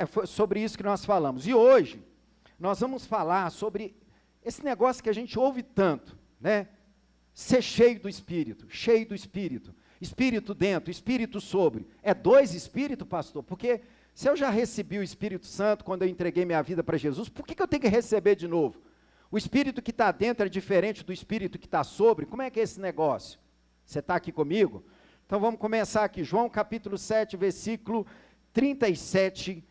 Foi sobre isso que nós falamos. E hoje, nós vamos falar sobre esse negócio que a gente ouve tanto, né? Ser cheio do Espírito, cheio do Espírito. Espírito dentro, Espírito sobre. É dois Espíritos, pastor? Porque se eu já recebi o Espírito Santo quando eu entreguei minha vida para Jesus, por que eu tenho que receber de novo? O Espírito que está dentro é diferente do Espírito que está sobre? Como é que é esse negócio? Você está aqui comigo? Então vamos começar aqui. João capítulo 7, versículo 37.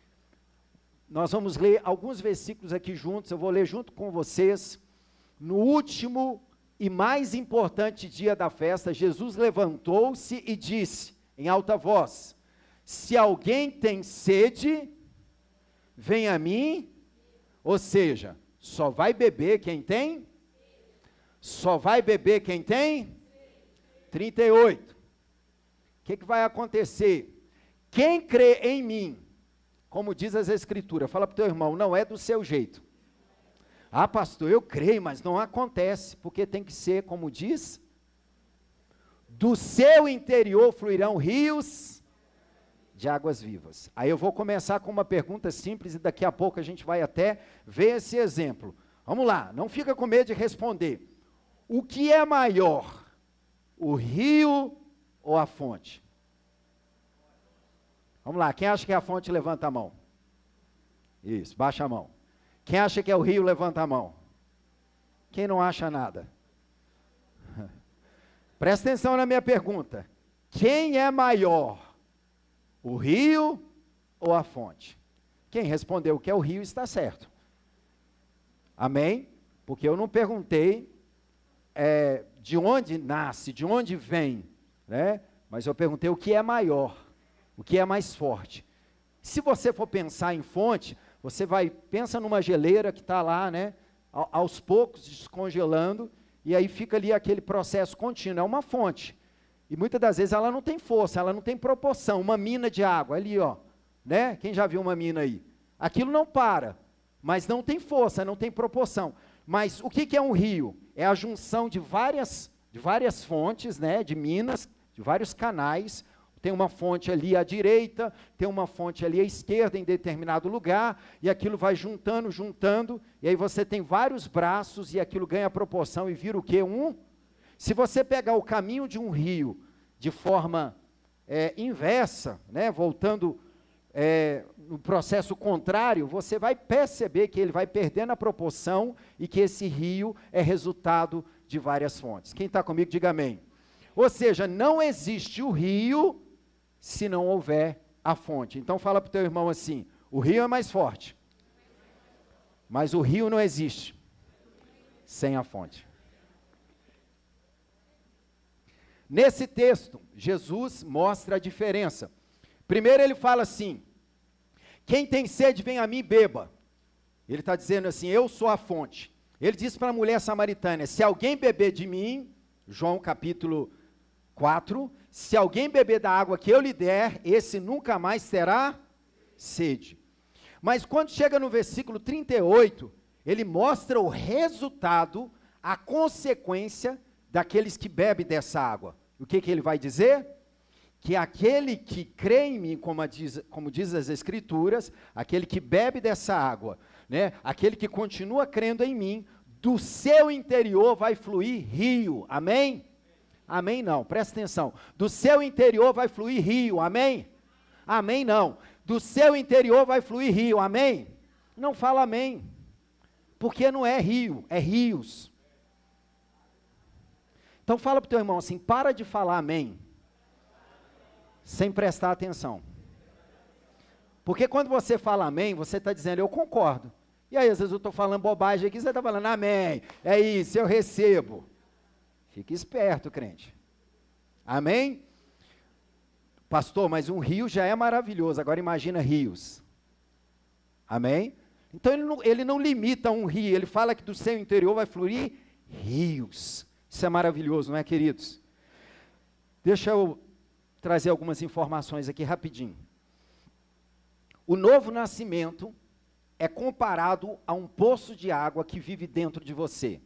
Nós vamos ler alguns versículos aqui juntos, eu vou ler junto com vocês. No último e mais importante dia da festa, Jesus levantou-se e disse, em alta voz, se alguém tem sede, vem a mim, ou seja, só vai beber quem tem? Só vai beber quem tem? 38. O que vai acontecer? Quem crê em mim, como diz as Escrituras, fala para o teu irmão, não é do seu jeito. Ah, pastor, eu creio, mas não acontece, porque tem que ser, como diz, do seu interior fluirão rios de águas vivas. Aí eu vou começar com uma pergunta simples e daqui a pouco a gente vai até ver esse exemplo. Vamos lá, não fica com medo de responder. O que é maior, o rio ou a fonte? Vamos lá, quem acha que é a fonte, levanta a mão. Isso, baixa a mão. Quem acha que é o rio, levanta a mão. Quem não acha nada? Presta atenção na minha pergunta. Quem é maior, o rio ou a fonte? Quem respondeu que é o rio está certo. Amém? Porque eu não perguntei de onde nasce, de onde vem, né? Mas eu perguntei o que é maior. O que é mais forte? Se você for pensar em fonte, você pensa numa geleira que está lá, né, aos poucos descongelando, e aí fica ali aquele processo contínuo, é uma fonte. E muitas das vezes ela não tem força, ela não tem proporção, uma mina de água, ali ó, né, quem já viu uma mina aí? Aquilo não para, mas não tem força, não tem proporção. Mas o que é um rio? É a junção de várias fontes, né, de minas, de vários canais. Tem uma fonte ali à direita, tem uma fonte ali à esquerda em determinado lugar, e aquilo vai juntando, e aí você tem vários braços, e aquilo ganha proporção e vira o quê? Se você pegar o caminho de um rio de forma inversa, né, voltando no processo contrário, você vai perceber que ele vai perdendo a proporção, e que esse rio é resultado de várias fontes. Quem está comigo, diga amém. Ou seja, não existe o rio se não houver a fonte. Então fala para o teu irmão assim, o rio é mais forte, mas o rio não existe sem a fonte. Nesse texto, Jesus mostra a diferença. Primeiro ele fala assim, quem tem sede vem a mim e beba. Ele está dizendo assim, eu sou a fonte. Ele diz para a mulher samaritana, se alguém beber de mim, João capítulo 4, se alguém beber da água que eu lhe der, esse nunca mais terá sede. Mas quando chega no versículo 38, ele mostra o resultado, a consequência daqueles que bebem dessa água. O que ele vai dizer? Que aquele que crê em mim, como diz as Escrituras, aquele que bebe dessa água, né, aquele que continua crendo em mim, do seu interior vai fluir rio, amém? Amém não, presta atenção, do seu interior vai fluir rio, amém? Amém não, do seu interior vai fluir rio, amém? Não fala amém, porque não é rio, é rios. Então fala para o teu irmão assim, para de falar amém, sem prestar atenção. Porque quando você fala amém, você está dizendo eu concordo. E aí às vezes eu estou falando bobagem aqui, você está falando amém, é isso, eu recebo. Fique esperto, crente. Amém? Pastor, mas um rio já é maravilhoso, agora imagina rios. Amém? Então ele não limita um rio, ele fala que do seu interior vai fluir rios. Isso é maravilhoso, não é, queridos? Deixa eu trazer algumas informações aqui rapidinho. O novo nascimento é comparado a um poço de água que vive dentro de você.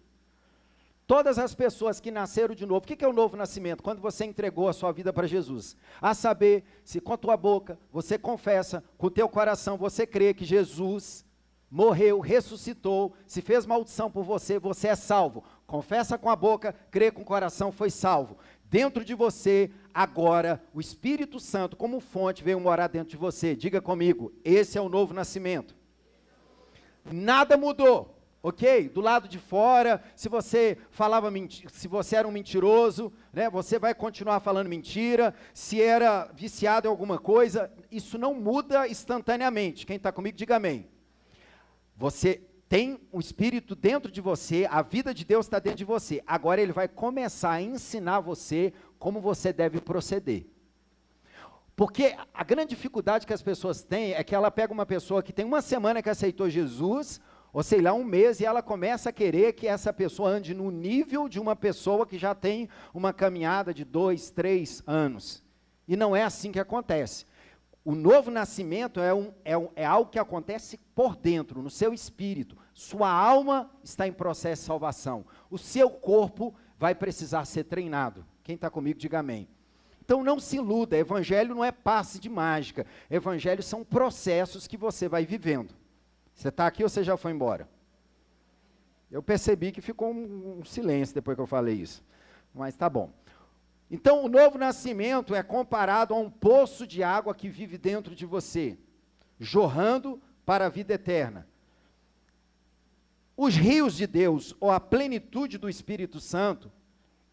Todas as pessoas que nasceram de novo, o que é o novo nascimento? Quando você entregou a sua vida para Jesus. A saber, se com a tua boca você confessa, com o teu coração você crê que Jesus morreu, ressuscitou, se fez maldição por você, você é salvo. Confessa com a boca, crê com o coração, foi salvo. Dentro de você, agora, o Espírito Santo, como fonte, veio morar dentro de você. Diga comigo, esse é o novo nascimento. Nada mudou. Ok? Do lado de fora, se você se você era um mentiroso, né, você vai continuar falando mentira. Se era viciado em alguma coisa, isso não muda instantaneamente. Quem está comigo, diga amém. Você tem o Espírito dentro de você, a vida de Deus está dentro de você. Agora ele vai começar a ensinar você como você deve proceder. Porque a grande dificuldade que as pessoas têm é que ela pega uma pessoa que tem uma semana que aceitou Jesus, ou sei lá, um mês, e ela começa a querer que essa pessoa ande no nível de uma pessoa que já tem uma caminhada de 2, 3 anos. E não é assim que acontece. O novo nascimento é algo que acontece por dentro, no seu espírito. Sua alma está em processo de salvação. O seu corpo vai precisar ser treinado. Quem está comigo, diga amém. Então não se iluda, evangelho não é passe de mágica. Evangelho são processos que você vai vivendo. Você está aqui ou você já foi embora? Eu percebi que ficou um silêncio depois que eu falei isso. Mas tá bom. Então, o novo nascimento é comparado a um poço de água que vive dentro de você, jorrando para a vida eterna. Os rios de Deus, ou a plenitude do Espírito Santo,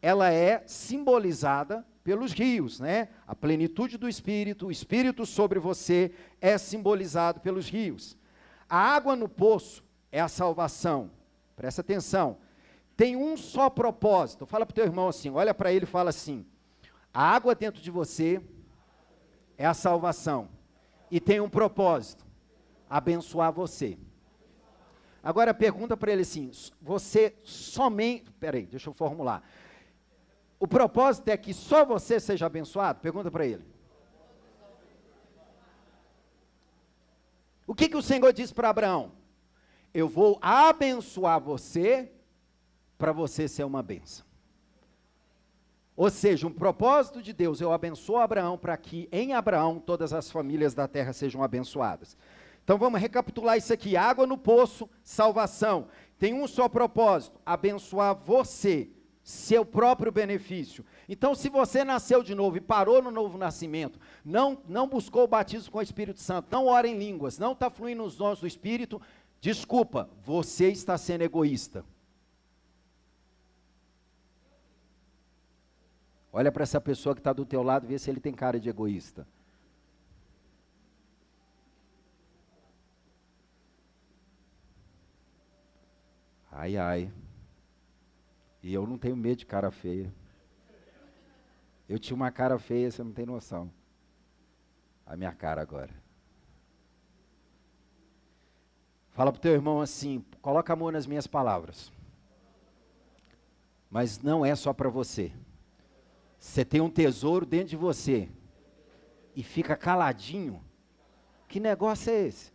ela é simbolizada pelos rios, né? A plenitude do Espírito, o Espírito sobre você é simbolizado pelos rios. A água no poço é a salvação. Presta atenção. Tem um só propósito. Fala para o teu irmão assim, olha para ele e fala assim, a água dentro de você é a salvação. E tem um propósito, abençoar você. Agora pergunta para ele assim, você somente, peraí, deixa eu formular. O propósito é que só você seja abençoado? Pergunta para ele. O que o Senhor disse para Abraão? Eu vou abençoar você para você ser uma bênção. Ou seja, um propósito de Deus, eu abençoo Abraão para que em Abraão todas as famílias da terra sejam abençoadas. Então vamos recapitular isso aqui, água no poço, salvação. Tem um só propósito, abençoar você, seu próprio benefício. Então se você nasceu de novo e parou no novo nascimento, não buscou o batismo com o Espírito Santo, não ora em línguas, não está fluindo os dons do Espírito, desculpa, você está sendo egoísta. Olha para essa pessoa que está do teu lado e vê se ele tem cara de egoísta. Ai, ai. E eu não tenho medo de cara feia. Eu tinha uma cara feia, você não tem noção. A minha cara agora. Fala para o teu irmão assim, coloca a mão nas minhas palavras. Mas não é só para você. Você tem um tesouro dentro de você. E fica caladinho. Que negócio é esse?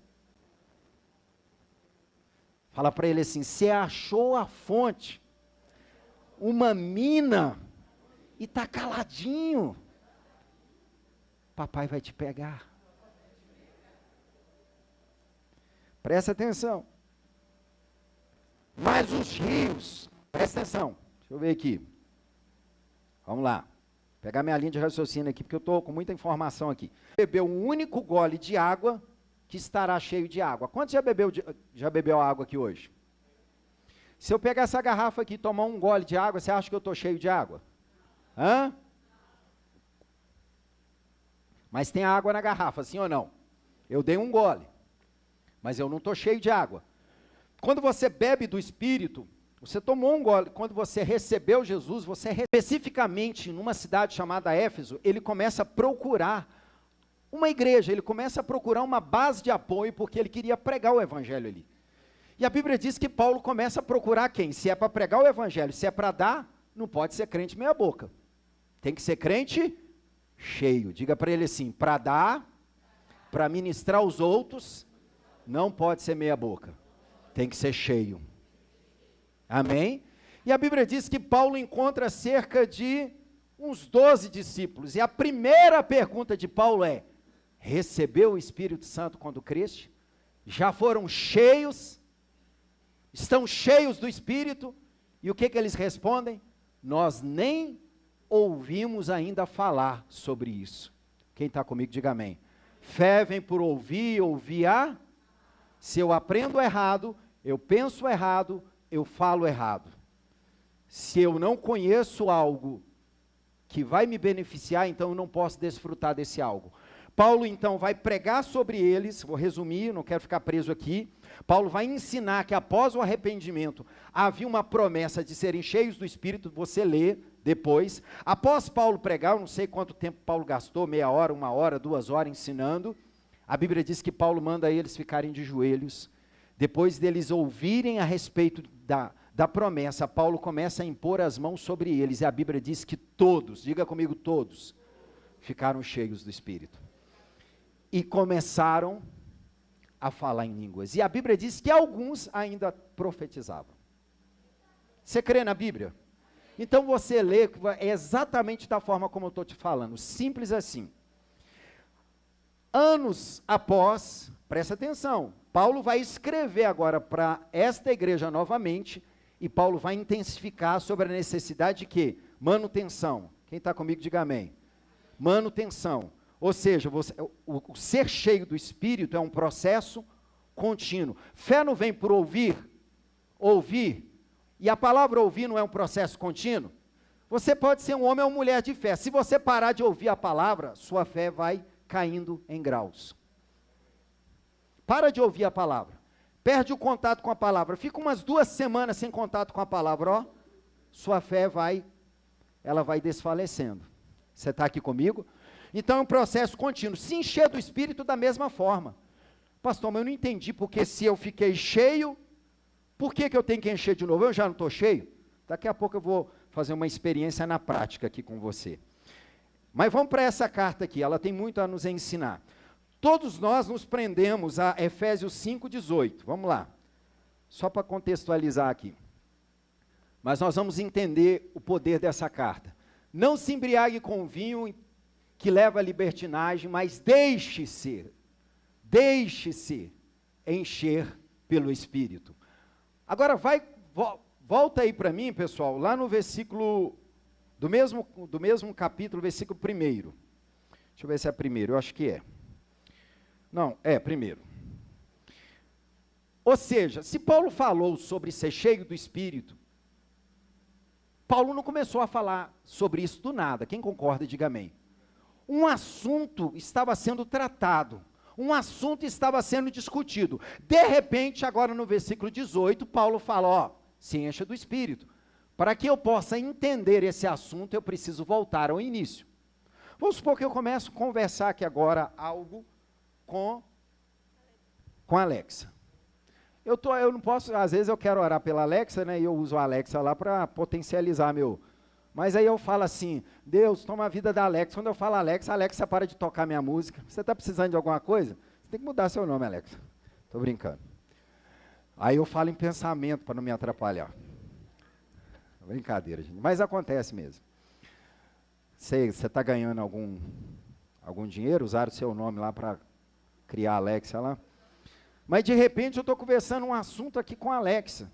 Fala para ele assim, você achou a fonte, uma mina, e está caladinho. Papai vai te pegar. Presta atenção. Mas os rios, presta atenção. Deixa eu ver aqui. Vamos lá. Pegar minha linha de raciocínio aqui, porque eu estou com muita informação aqui. Bebeu um único gole de água, que estará cheio de água. Quantos já bebeu água aqui hoje? Se eu pegar essa garrafa aqui e tomar um gole de água, você acha que eu estou cheio de água? Hã? Mas tem água na garrafa, sim ou não? Eu dei um gole, mas eu não estou cheio de água. Quando você bebe do Espírito, você tomou um gole, quando você recebeu Jesus, especificamente numa cidade chamada Éfeso, ele começa a procurar uma igreja, ele começa a procurar uma base de apoio, porque ele queria pregar o evangelho ali. E a Bíblia diz que Paulo começa a procurar quem? Se é para pregar o evangelho, se é para dar, não pode ser crente meia boca. Tem que ser crente cheio. Diga para ele assim, para dar, para ministrar aos outros, não pode ser meia boca. Tem que ser cheio. Amém? E a Bíblia diz que Paulo encontra cerca de uns 12 discípulos. E a primeira pergunta de Paulo é: recebeu o Espírito Santo quando creste? Já foram cheios? Estão cheios do Espírito? E o que eles respondem? Nós nem ouvimos ainda falar sobre isso. Quem está comigo, diga amém. Fé vem por ouvir, ouvir a... Se eu aprendo errado, eu penso errado, eu falo errado. Se eu não conheço algo que vai me beneficiar, então eu não posso desfrutar desse algo. Paulo, então, vai pregar sobre eles, vou resumir, não quero ficar preso aqui. Paulo vai ensinar que após o arrependimento, havia uma promessa de serem cheios do Espírito, você lê depois. Após Paulo pregar, eu não sei quanto tempo Paulo gastou, meia hora, 1 hora, 2 horas ensinando. A Bíblia diz que Paulo manda eles ficarem de joelhos. Depois deles ouvirem a respeito da promessa, Paulo começa a impor as mãos sobre eles, e a Bíblia diz que todos, diga comigo todos, ficaram cheios do Espírito. E começaram a falar em línguas. E a Bíblia diz que alguns ainda profetizavam. Você crê na Bíblia? Então você lê exatamente da forma como eu estou te falando, simples assim. Anos após, presta atenção, Paulo vai escrever agora para esta igreja novamente, e Paulo vai intensificar sobre a necessidade de quê? Manutenção. Quem está comigo, diga amém. Manutenção. Ou seja, o ser cheio do Espírito é um processo contínuo. Fé não vem por ouvir, e a palavra ouvir não é um processo contínuo. Você pode ser um homem ou mulher de fé. Se você parar de ouvir a palavra, sua fé vai caindo em graus. Para de ouvir a palavra. Perde o contato com a palavra. Fica umas 2 semanas sem contato com a palavra, ó. Sua fé vai desfalecendo. Você está aqui comigo? Então é um processo contínuo. Se encher do Espírito da mesma forma. Pastor, mas eu não entendi, porque se eu fiquei cheio, por que eu tenho que encher de novo? Eu já não estou cheio? Daqui a pouco eu vou fazer uma experiência na prática aqui com você. Mas vamos para essa carta aqui, ela tem muito a nos ensinar. Todos nós nos prendemos a Efésios 5:18. Vamos lá. Só para contextualizar aqui. Mas nós vamos entender o poder dessa carta. Não se embriague com vinho que leva à libertinagem, mas deixe-se encher pelo Espírito. Agora volta aí para mim, pessoal, lá no versículo, do mesmo capítulo, versículo 1. Deixa eu ver se é primeiro, eu acho que é. Não, é primeiro. Ou seja, se Paulo falou sobre ser cheio do Espírito, Paulo não começou a falar sobre isso do nada. Quem concorda, diga amém. Um assunto estava sendo tratado, um assunto estava sendo discutido. De repente, agora no versículo 18, Paulo fala, ó, se encha do Espírito. Para que eu possa entender esse assunto, eu preciso voltar ao início. Vamos supor que eu começo a conversar aqui agora algo com a Alexa. Eu não posso, às vezes eu quero orar pela Alexa, né, e eu uso a Alexa lá para potencializar mas aí eu falo assim, Deus, toma a vida da Alexa. Quando eu falo Alexa, a Alexa para de tocar minha música. Você está precisando de alguma coisa? Você tem que mudar seu nome, Alexa. Estou brincando. Aí eu falo em pensamento para não me atrapalhar. Brincadeira, gente. Mas acontece mesmo. Você está ganhando algum dinheiro? Usaram o seu nome lá para criar a Alexa lá? Mas de repente eu estou conversando um assunto aqui com a Alexa.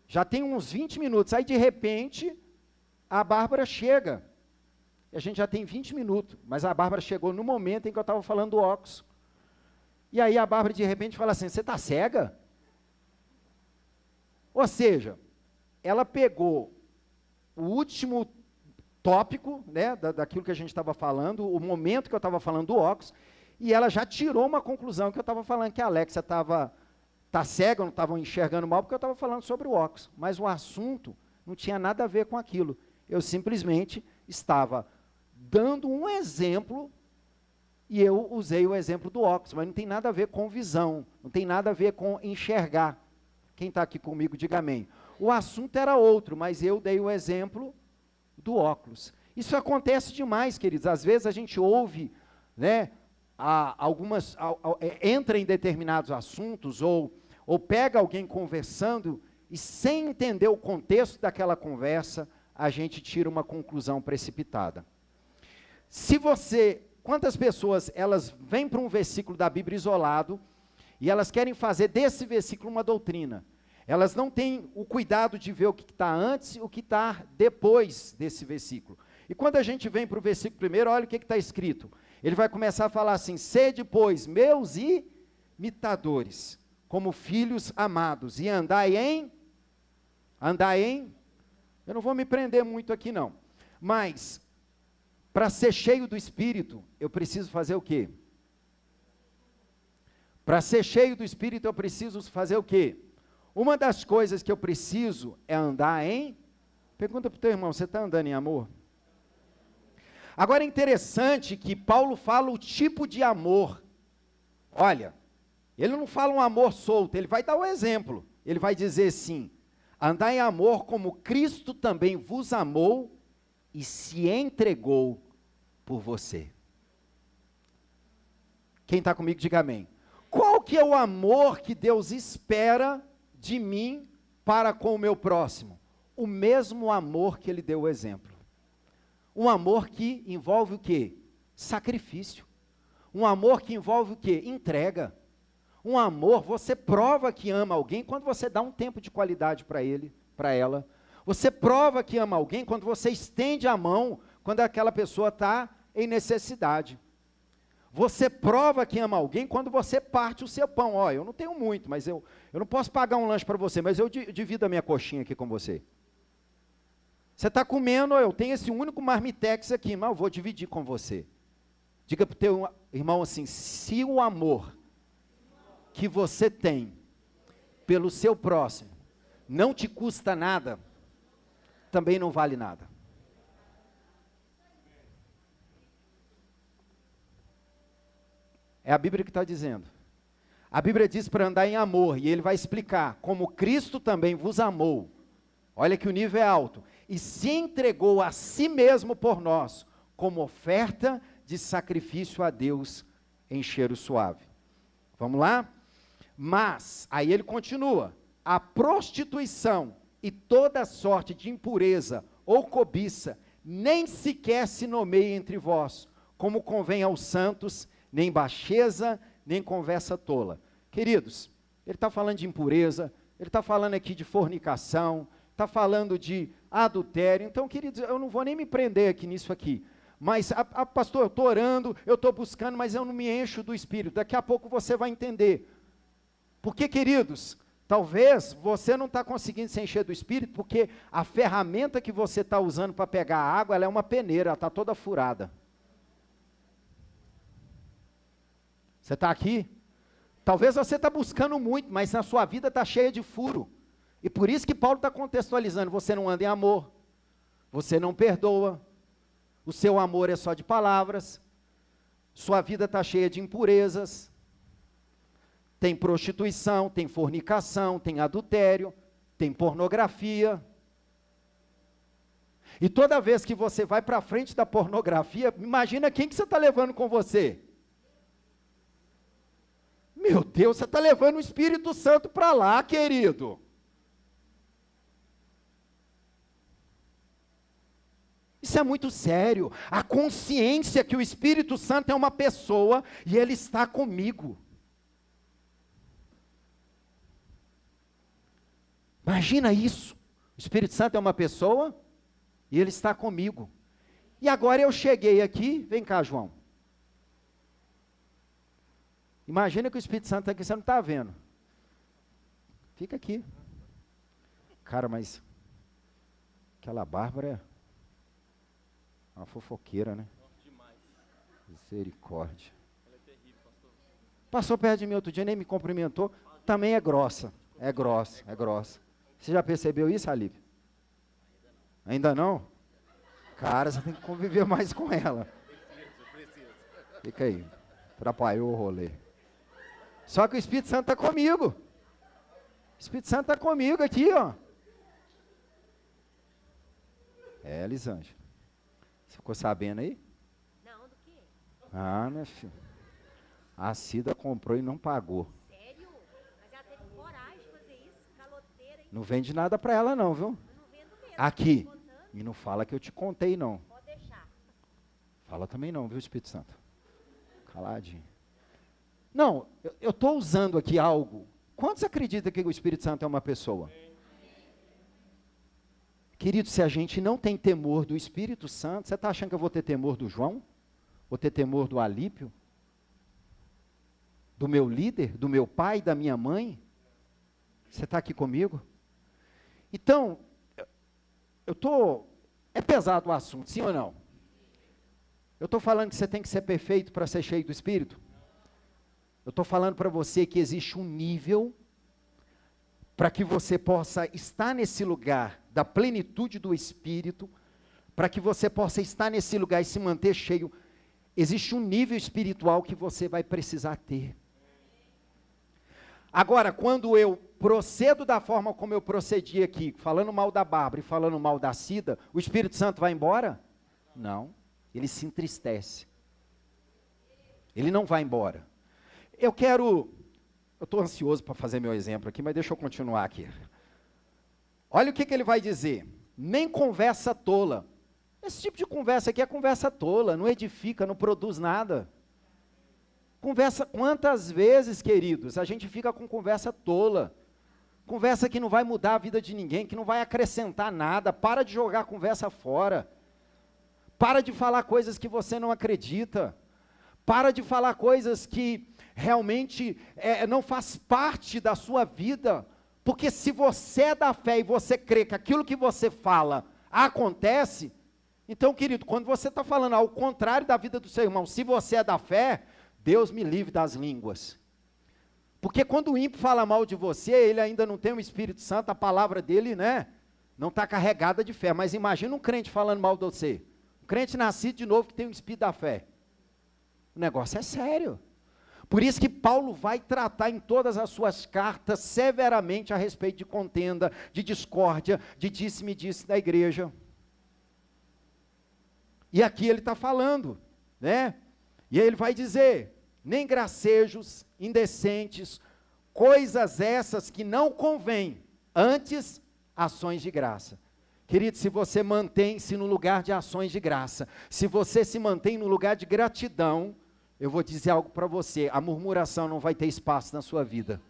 Já tem uns 20 minutos. Aí de repente a Bárbara chega. E a gente já tem 20 minutos. Mas a Bárbara chegou no momento em que eu estava falando do óculos. E aí a Bárbara de repente fala assim, você está cega? Ou seja, ela pegou o último tópico, né, daquilo que a gente estava falando, o momento que eu estava falando do óculos, e ela já tirou uma conclusão que eu estava falando que a Alexa tá cega, não estava enxergando mal, porque eu estava falando sobre o óculos. Mas o assunto não tinha nada a ver com aquilo. Eu simplesmente estava dando um exemplo, e eu usei o exemplo do óculos, mas não tem nada a ver com visão, não tem nada a ver com enxergar. Quem está aqui comigo, diga amém. O assunto era outro, mas eu dei o exemplo do óculos. Isso acontece demais, queridos. Às vezes a gente ouve, né, entra em determinados assuntos, ou pega alguém conversando, e sem entender o contexto daquela conversa, a gente tira uma conclusão precipitada. Quantas pessoas, elas vêm para um versículo da Bíblia isolado, e elas querem fazer desse versículo uma doutrina. Elas não têm o cuidado de ver o que está antes e o que está depois desse versículo. E quando a gente vem para o versículo primeiro, olha o que está escrito. Ele vai começar a falar assim: sede, pois, meus imitadores, como filhos amados, e andai em, eu não vou me prender muito aqui não, mas, para ser cheio do Espírito, eu preciso fazer o quê? Para ser cheio do Espírito, eu preciso fazer o quê? Uma das coisas que eu preciso é andar em, pergunta para o teu irmão, você está andando em amor? Agora é interessante que Paulo fala o tipo de amor. Olha, ele não fala um amor solto, ele vai dar o exemplo. Ele vai dizer assim: andai em amor como Cristo também vos amou e se entregou por você. Quem está comigo, diga amém. Qual que é o amor que Deus espera de mim para com o meu próximo? O mesmo amor que ele deu o exemplo. Um amor que envolve o quê? Sacrifício. Um amor que envolve o quê? Entrega. Um amor, você prova que ama alguém quando você dá um tempo de qualidade para ele, para ela. Você prova que ama alguém quando você estende a mão, quando aquela pessoa está em necessidade. Você prova que ama alguém quando você parte o seu pão. Ó, eu não tenho muito, mas eu não posso pagar um lanche para você, mas eu divido a minha coxinha aqui com você. Você está comendo, eu tenho esse único marmitex aqui, mas eu vou dividir com você. Diga para o teu irmão assim: se o amor que você tem pelo seu próximo não te custa nada, também não vale nada. É a Bíblia que está dizendo. A Bíblia diz para andar em amor, e ele vai explicar, como Cristo também vos amou. Olha que o nível é alto. E se entregou a si mesmo por nós, como oferta de sacrifício a Deus em cheiro suave. Vamos lá? Mas, aí ele continua: a prostituição e toda sorte de impureza ou cobiça, nem sequer se nomeia entre vós, como convém aos santos, nem baixeza, nem conversa tola. Queridos, ele está falando de impureza, ele está falando aqui de fornicação, está falando de adultério. Então, queridos, eu não vou nem me prender aqui nisso aqui. Mas, pastor, eu estou orando, eu estou buscando, mas eu não me encho do Espírito. Daqui a pouco você vai entender. Porque, queridos, talvez você não está conseguindo se encher do Espírito, porque a ferramenta que você está usando para pegar a água, ela é uma peneira, ela está toda furada. Você está aqui? Talvez você está buscando muito, mas na sua vida está cheia de furo. E por isso que Paulo está contextualizando: você não anda em amor, você não perdoa, o seu amor é só de palavras, sua vida está cheia de impurezas, tem prostituição, tem fornicação, tem adultério, tem pornografia. E toda vez que você vai para frente da pornografia, imagina quem que você está levando com você. Meu Deus, você está levando o Espírito Santo para lá, querido. Isso é muito sério. A consciência que o Espírito Santo é uma pessoa e ele está comigo. Imagina isso. O Espírito Santo é uma pessoa e ele está comigo. E agora eu cheguei aqui, vem cá, João. Imagina que o Espírito Santo está aqui, você não está vendo. Fica aqui. Cara, mas aquela Bárbara é uma fofoqueira, né? Demais. Misericórdia. Ela é terrível, pastor. Passou perto de mim outro dia, nem me cumprimentou. Também é grossa. É grossa, é grossa. Você já percebeu isso, Alívio? Ainda não? Cara, você tem que conviver mais com ela. Preciso. Fica aí. Atrapalhou o rolê. Só que o Espírito Santo está comigo. O Espírito Santo está comigo aqui, ó. É, Elisângela. Você ficou sabendo aí? Não, do quê? Ah, minha filha. A Cida comprou e não pagou. Sério? Mas ela teve coragem de fazer isso? Caloteira, hein? Não vende nada para ela não, viu? Aqui. E não fala que eu te contei, não. Pode deixar. Fala também não, viu, Espírito Santo? Caladinho. Não, eu estou usando aqui algo. Quantos acreditam que o Espírito Santo é uma pessoa? Querido, se a gente não tem temor do Espírito Santo, você está achando que eu vou ter temor do João? Vou ter temor do Alípio? Do meu líder? Do meu pai? Da minha mãe? Você está aqui comigo? Então, é pesado o assunto, sim ou não? Eu estou falando que você tem que ser perfeito para ser cheio do Espírito? Eu estou falando para você que existe um nível para que você possa estar nesse lugar da plenitude do Espírito, para que você possa estar nesse lugar e se manter cheio. Existe um nível espiritual que você vai precisar ter. Agora, quando eu procedo da forma como eu procedi aqui, falando mal da Bárbara e falando mal da Cida, o Espírito Santo vai embora? Não, ele se entristece. Ele não vai embora. Eu estou ansioso para fazer meu exemplo aqui, mas deixa eu continuar aqui. Olha o que ele vai dizer. Nem conversa tola. Esse tipo de conversa aqui é conversa tola, não edifica, não produz nada. Conversa, quantas vezes, queridos, a gente fica com conversa tola. Conversa que não vai mudar a vida de ninguém, que não vai acrescentar nada. Para de jogar a conversa fora. Para de falar coisas que você não acredita. Para de falar coisas que realmente não faz parte da sua vida. Porque se você é da fé e você crê que aquilo que você fala acontece, então, querido, quando você está falando ao contrário da vida do seu irmão, se você é da fé, Deus me livre das línguas. Porque quando o ímpio fala mal de você, ele ainda não tem o Espírito Santo, a palavra dele, né, não está carregada de fé. Mas imagina um crente falando mal de você. Um crente nascido de novo que tem o Espírito da fé. O negócio é sério. Por isso que Paulo vai tratar em todas as suas cartas severamente a respeito de contenda, de discórdia, de disse-me-disse da igreja. E aqui ele está falando, né? E aí ele vai dizer, nem gracejos, indecentes, coisas essas que não convêm, antes ações de graça. Querido, se você mantém-se no lugar de ações de graça, se você se mantém no lugar de gratidão, eu vou dizer algo para você, a murmuração não vai ter espaço na sua vida.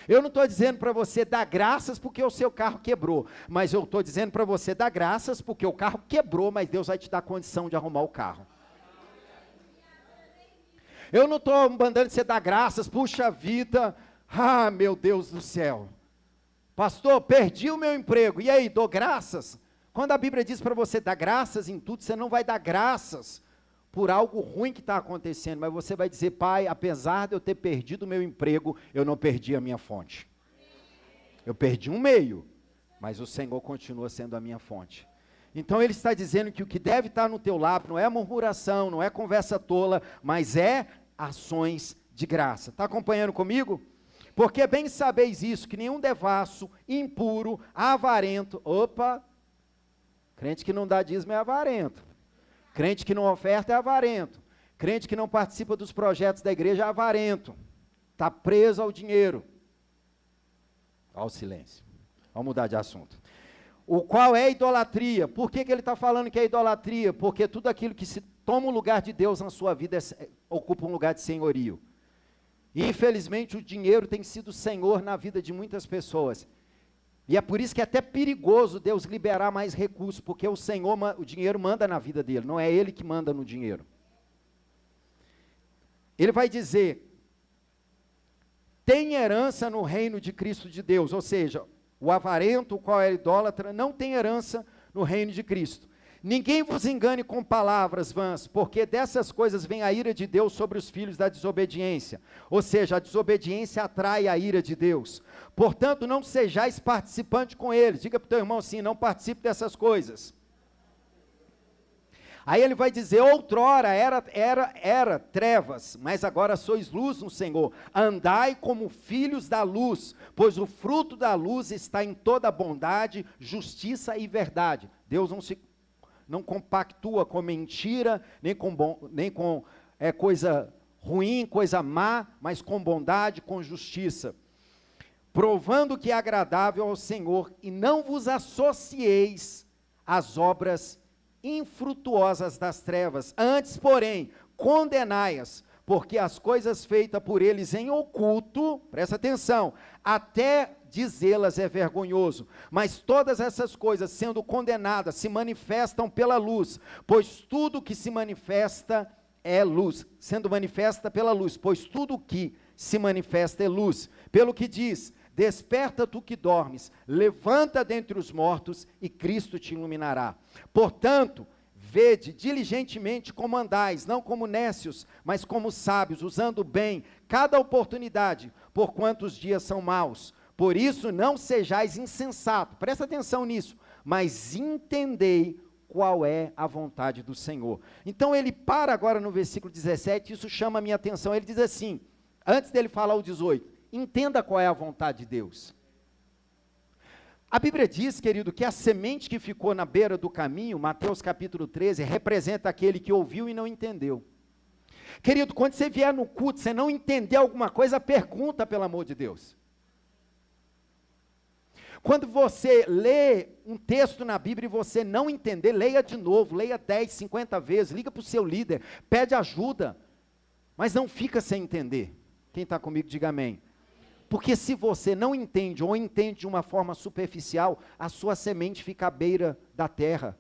Eu não estou dizendo para você dar graças porque o seu carro quebrou, mas eu estou dizendo para você dar graças porque o carro quebrou, mas Deus vai te dar condição de arrumar o carro. Eu não estou mandando você dar graças, puxa vida, meu Deus do céu. Pastor, perdi o meu emprego, e aí, dou graças? Quando a Bíblia diz para você dar graças em tudo, você não vai dar graças por algo ruim que está acontecendo, mas você vai dizer, Pai, apesar de eu ter perdido o meu emprego, eu não perdi a minha fonte. Eu perdi um meio, mas o Senhor continua sendo a minha fonte. Então ele está dizendo que o que deve estar no teu lábio não é murmuração, não é conversa tola, mas é ações de graça. Está acompanhando comigo? Porque bem sabeis isso, que nenhum devasso, impuro, avarento, crente que não dá dízimo é avarento. Crente que não oferta é avarento. Crente que não participa dos projetos da igreja é avarento. Está preso ao dinheiro. Ao silêncio. Vamos mudar de assunto. O qual é idolatria. Por que ele está falando que é idolatria? Porque tudo aquilo que se toma o lugar de Deus na sua vida ocupa um lugar de senhorio. E infelizmente o dinheiro tem sido senhor na vida de muitas pessoas. E é por isso que é até perigoso Deus liberar mais recursos, porque o Senhor, o dinheiro manda na vida dele, não é ele que manda no dinheiro. Ele vai dizer, tem herança no reino de Cristo de Deus, ou seja, o avarento, o qual é idólatra, não tem herança no reino de Cristo. Ninguém vos engane com palavras vãs, porque dessas coisas vem a ira de Deus sobre os filhos da desobediência. Ou seja, a desobediência atrai a ira de Deus. Portanto, não sejais participante com eles. Diga para o teu irmão assim, não participe dessas coisas. Aí ele vai dizer, outrora era trevas, mas agora sois luz no Senhor. Andai como filhos da luz, pois o fruto da luz está em toda bondade, justiça e verdade. Deus não compactua com mentira, nem com coisa ruim, coisa má, mas com bondade, com justiça. provando que é agradável ao Senhor, e não vos associeis às obras infrutuosas das trevas, antes, porém, condenai-as, porque as coisas feitas por eles em oculto, presta atenção, até dizê-las é vergonhoso, mas todas essas coisas, sendo condenadas, se manifestam pela luz, pois tudo que se manifesta é luz, sendo manifesta pela luz, pois tudo que se manifesta é luz, pelo que diz, desperta tu que dormes, levanta dentre os mortos, e Cristo te iluminará. Portanto, vede diligentemente como andais, não como nécios, mas como sábios, usando bem cada oportunidade, porquanto os dias são maus. Por isso não sejais insensatos, presta atenção nisso, mas entendei qual é a vontade do Senhor. Então ele para agora no versículo 17, isso chama a minha atenção, ele diz assim, antes dele falar o 18, entenda qual é a vontade de Deus. A Bíblia diz, querido, que a semente que ficou na beira do caminho, Mateus capítulo 13, representa aquele que ouviu e não entendeu. Querido, quando você vier no culto, você não entender alguma coisa, pergunta, pelo amor de Deus. Quando você lê um texto na Bíblia e você não entender, leia de novo, leia 10, 50 vezes, liga para o seu líder, pede ajuda, mas não fica sem entender. Quem está comigo, diga amém. Porque se você não entende, ou entende de uma forma superficial, a sua semente fica à beira da terra,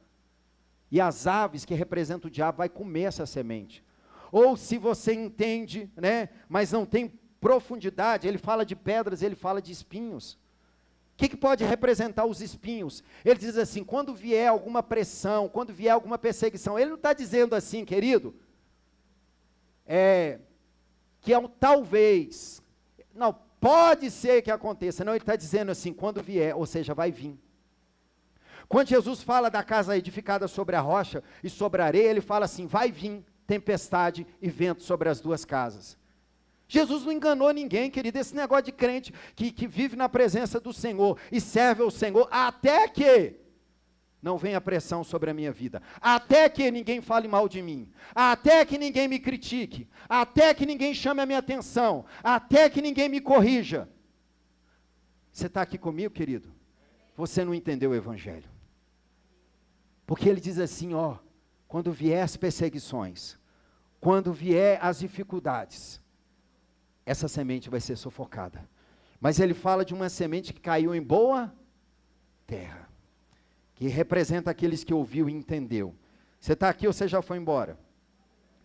e as aves que representam o diabo vai comer essa semente. Ou se você entende, né, mas não tem profundidade, ele fala de pedras, ele fala de espinhos. O que pode representar os espinhos? Ele diz assim, quando vier alguma pressão, quando vier alguma perseguição, ele não está dizendo assim, querido, que é um talvez, não, pode ser que aconteça, não, ele está dizendo assim, quando vier, ou seja, vai vir. Quando Jesus fala da casa edificada sobre a rocha e sobre a areia, ele fala assim, vai vir tempestade e vento sobre as duas casas. Jesus não enganou ninguém, querido, esse negócio de crente que vive na presença do Senhor e serve ao Senhor, até que não venha pressão sobre a minha vida, até que ninguém fale mal de mim, até que ninguém me critique, até que ninguém chame a minha atenção, até que ninguém me corrija. Você está aqui comigo, querido? Você não entendeu o Evangelho. Porque ele diz assim, ó, quando vier as perseguições, quando vier as dificuldades, essa semente vai ser sufocada. Mas ele fala de uma semente que caiu em boa terra, que representa aqueles que ouviu e entendeu. Você está aqui ou você já foi embora?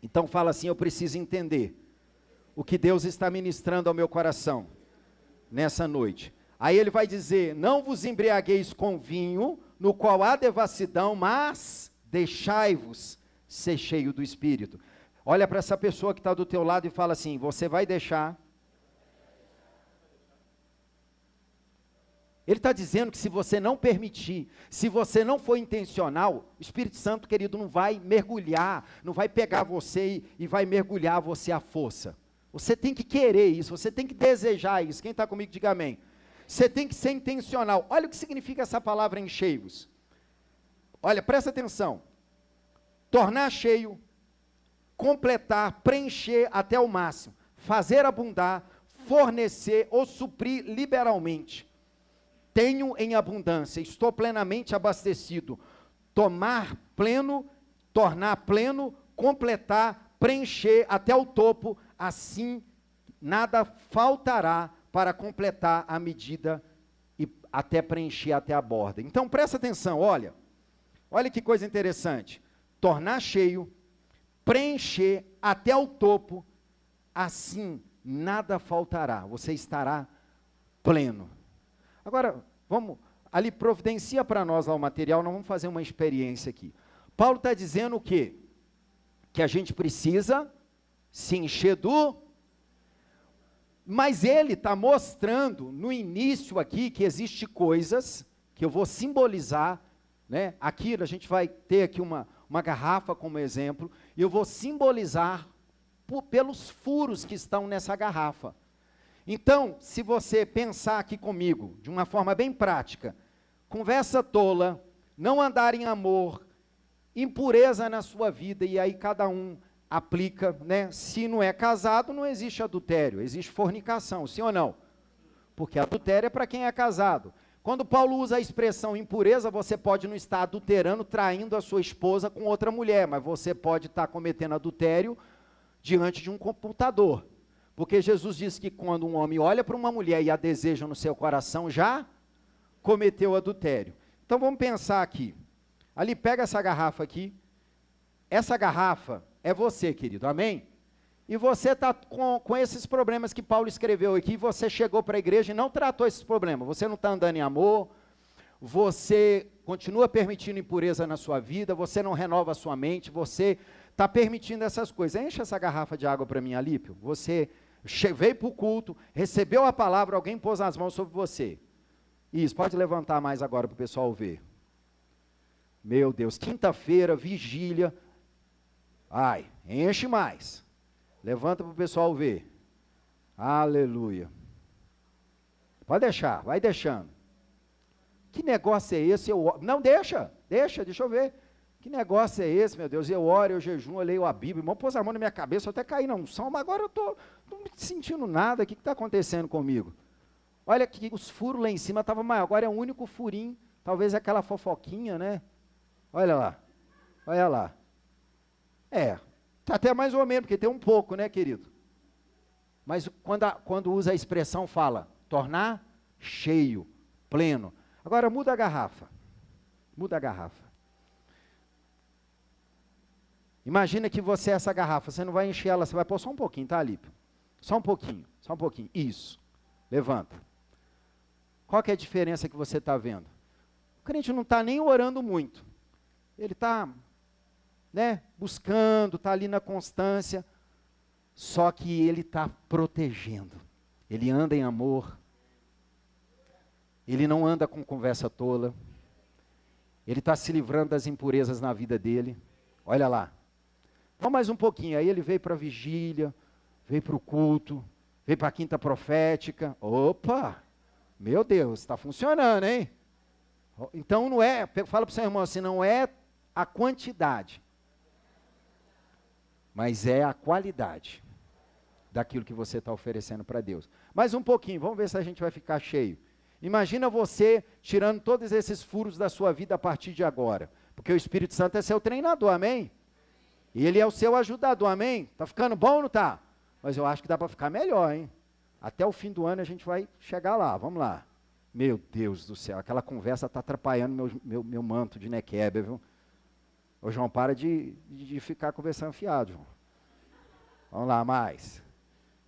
Então fala assim, eu preciso entender o que Deus está ministrando ao meu coração, nessa noite. Aí ele vai dizer, não vos embriagueis com vinho, no qual há devassidão, mas deixai-vos ser cheio do Espírito. Olha para essa pessoa que está do teu lado e fala assim, você vai deixar. Ele está dizendo que se você não permitir, se você não for intencional, o Espírito Santo, querido, não vai mergulhar, não vai pegar você e vai mergulhar você à força. Você tem que querer isso, você tem que desejar isso. Quem está comigo, diga amém. Você tem que ser intencional. Olha o que significa essa palavra enchei-vos. Olha, presta atenção. Tornar cheio, completar, preencher até o máximo, fazer abundar, fornecer ou suprir liberalmente. Tenho em abundância, estou plenamente abastecido. Tomar pleno, tornar pleno, completar, preencher até o topo, assim nada faltará para completar a medida e até preencher até a borda. Então presta atenção, olha que coisa interessante. Tornar cheio, preencher até o topo, assim nada faltará, você estará pleno. Agora, vamos, ali providencia para nós lá o material, nós vamos fazer uma experiência aqui. Paulo está dizendo o quê? Que a gente precisa se encher mas ele está mostrando no início aqui que existe coisas que eu vou simbolizar, né? Aqui a gente vai ter aqui uma garrafa como exemplo, e eu vou simbolizar pelos furos que estão nessa garrafa. Então, se você pensar aqui comigo, de uma forma bem prática, conversa tola, não andar em amor, impureza na sua vida, e aí cada um aplica, né? Se não é casado, não existe adultério, existe fornicação, sim ou não? porque adultério é para quem é casado. Quando Paulo usa a expressão impureza, você pode não estar adulterando, traindo a sua esposa com outra mulher, mas você pode estar cometendo adultério diante de um computador. Porque Jesus disse que quando um homem olha para uma mulher e a deseja no seu coração, já cometeu adultério. Então vamos pensar aqui. Ali, pega essa garrafa aqui. Essa garrafa é você, querido, amém? E você está com esses problemas que Paulo escreveu aqui, você chegou para a igreja e não tratou esses problemas. Você não está andando em amor, você continua permitindo impureza na sua vida, você não renova a sua mente, você está permitindo essas coisas. Enche essa garrafa de água para mim, Alípio. Você veio para o culto, recebeu a palavra, alguém pôs as mãos sobre você. Isso, pode levantar mais agora para o pessoal ver. Meu Deus, quinta-feira, vigília. Ai, enche mais. Levanta para o pessoal ver. Aleluia. Pode deixar, vai deixando. Que negócio é esse? Não, deixa eu ver. Que negócio é esse, meu Deus? Eu oro, eu jejuo, eu leio a Bíblia. Irmão, pôs a mão na minha cabeça, eu até caí na unção, mas agora eu não me sentindo nada. O que está acontecendo comigo? Olha que os furos lá em cima estavam maior. Agora é um único furinho. Talvez aquela fofoquinha, né? Olha lá. Olha lá. Está até mais ou menos, porque tem um pouco, né, querido? Mas quando usa a expressão, fala, tornar cheio, pleno. Agora muda a garrafa. Muda a garrafa. Imagina que você é essa garrafa, você não vai encher ela, você vai pôr só um pouquinho, tá, Alípio? Só um pouquinho. Isso. Levanta. Qual que é a diferença que você está vendo? O crente não está nem orando muito. Ele está, buscando, está ali na constância, só que ele está protegendo. Ele anda em amor. Ele não anda com conversa tola. Ele está se livrando das impurezas na vida dele. Olha lá. Vamos mais um pouquinho. Aí ele veio para a vigília, veio para o culto, veio para a quinta profética. Opa! Meu Deus, está funcionando, hein? Então não é, fala para o seu irmão assim, não é a quantidade, mas é a qualidade daquilo que você está oferecendo para Deus. Mais um pouquinho, vamos ver se a gente vai ficar cheio. Imagina você tirando todos esses furos da sua vida a partir de agora, porque o Espírito Santo é seu treinador, amém? E ele é o seu ajudador, amém? Está ficando bom ou não está? Mas eu acho que dá para ficar melhor, hein? Até o fim do ano a gente vai chegar lá, vamos lá. Meu Deus do céu, aquela conversa está atrapalhando meu manto de nequebe, viu? Ô João, para de ficar conversando fiado, João. Vamos lá, mais.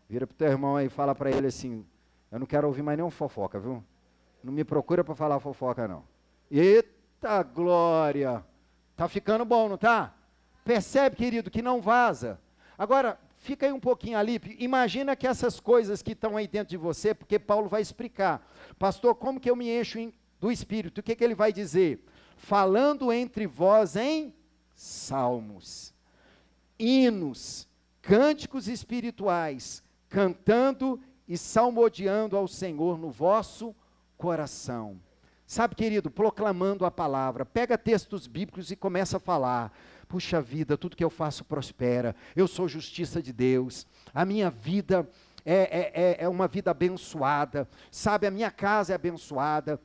Vira para o teu irmão aí e fala para ele assim, eu não quero ouvir mais nenhum fofoca, viu? Não me procura para falar fofoca, não. Eita glória! Tá ficando bom, não tá? Percebe, querido, que não vaza. Agora, fica aí um pouquinho ali, imagina que essas coisas que estão aí dentro de você, porque Paulo vai explicar. Pastor, como que eu me encho do Espírito? O que ele vai dizer? Falando entre vós em salmos, hinos, cânticos espirituais, cantando e salmodiando ao Senhor no vosso coração. Sabe, querido, proclamando a palavra, pega textos bíblicos e começa a falar. Puxa vida, tudo que eu faço prospera, eu sou justiça de Deus, a minha vida é uma vida abençoada, sabe, a minha casa é abençoada,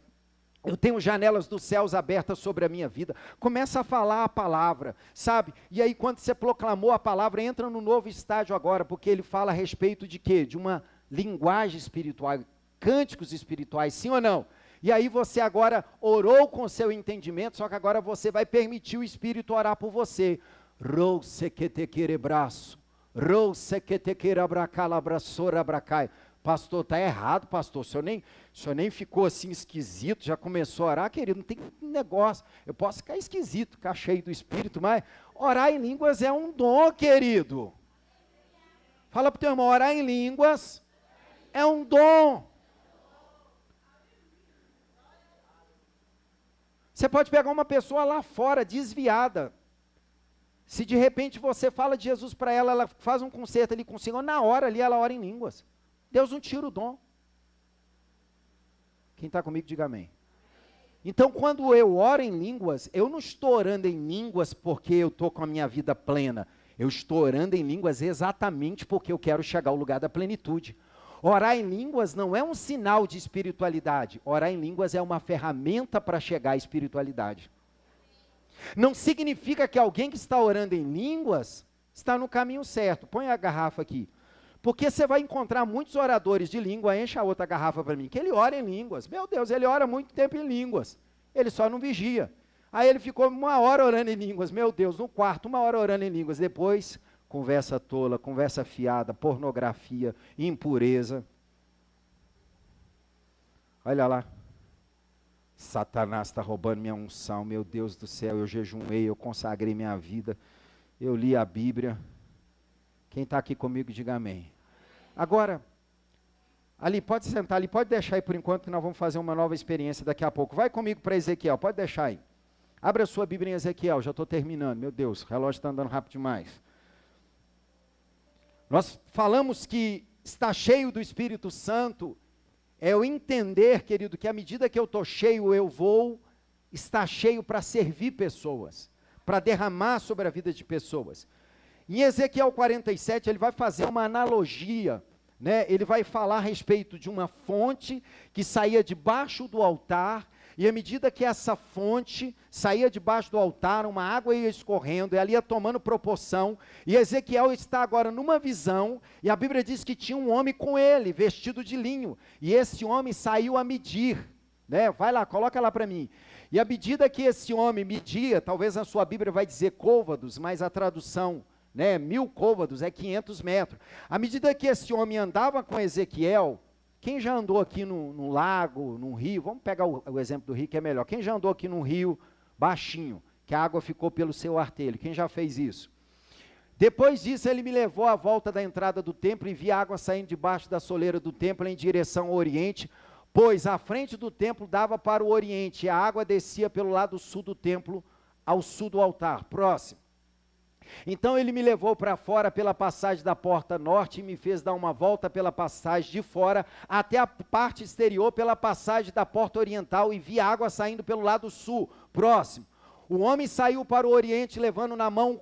eu tenho janelas dos céus abertas sobre a minha vida. Começa a falar a palavra, sabe? E aí quando você proclamou a palavra, entra no novo estágio agora, porque ele fala a respeito de quê? De uma linguagem espiritual, cânticos espirituais, sim ou não? E aí você agora orou com o seu entendimento, só que agora você vai permitir o Espírito orar por você. Pastor, está errado, pastor, o senhor nem ficou assim esquisito, já começou a orar, querido, não tem negócio, eu posso ficar esquisito, ficar cheio do Espírito, mas orar em línguas é um dom, querido. Fala para o teu irmão, orar em línguas é um dom. Você pode pegar uma pessoa lá fora, desviada, se de repente você fala de Jesus para ela, ela faz um concerto ali com o Senhor, na hora ali ela ora em línguas. Deus não tira o dom. Quem está comigo, diga amém. Então, quando eu oro em línguas, eu não estou orando em línguas porque eu estou com a minha vida plena. Eu estou orando em línguas exatamente porque eu quero chegar ao lugar da plenitude. Orar em línguas não é um sinal de espiritualidade. Orar em línguas é uma ferramenta para chegar à espiritualidade. Não significa que alguém que está orando em línguas está no caminho certo. Põe a garrafa aqui. Porque você vai encontrar muitos oradores de língua, enche a outra garrafa para mim, que ele ora em línguas. Meu Deus, ele ora muito tempo em línguas. Ele só não vigia. Aí ele ficou 1 hora orando em línguas. Meu Deus, no quarto, 1 hora orando em línguas. Depois, conversa tola, conversa fiada, pornografia, impureza. Olha lá. Satanás está roubando minha unção. Meu Deus do céu, eu jejuei, eu consagrei minha vida. Eu li a Bíblia. Quem está aqui comigo, diga amém. Agora, ali, pode sentar ali, pode deixar aí por enquanto, que nós vamos fazer uma nova experiência daqui a pouco. Vai comigo para Ezequiel, pode deixar aí. Abra a sua Bíblia em Ezequiel, já estou terminando. Meu Deus, o relógio está andando rápido demais. Nós falamos que está cheio do Espírito Santo, é eu entender, querido, que à medida que eu estou cheio, eu vou estar cheio para servir pessoas, para derramar sobre a vida de pessoas. Em Ezequiel 47, ele vai fazer uma analogia, né? Ele vai falar a respeito de uma fonte que saía debaixo do altar, e à medida que essa fonte saía debaixo do altar, uma água ia escorrendo, e ela ia tomando proporção, e Ezequiel está agora numa visão, e a Bíblia diz que tinha um homem com ele, vestido de linho, e esse homem saiu a medir, né? Vai lá, coloca lá para mim. E à medida que esse homem media, talvez na sua Bíblia vai dizer côvados, mas a tradução, né, 1000 côvados é 500 metros. À medida que esse homem andava com Ezequiel, quem já andou aqui num lago, num rio, vamos pegar o exemplo do rio que é melhor, quem já andou aqui num rio baixinho, que a água ficou pelo seu artelho, quem já fez isso? Depois disso ele me levou à volta da entrada do templo e vi a água saindo debaixo da soleira do templo em direção ao oriente, pois a frente do templo dava para o oriente, e a água descia pelo lado sul do templo, ao sul do altar. Próximo. Então ele me levou para fora pela passagem da porta norte e me fez dar uma volta pela passagem de fora até a parte exterior pela passagem da porta oriental e vi água saindo pelo lado sul. Próximo. O homem saiu para o oriente levando na mão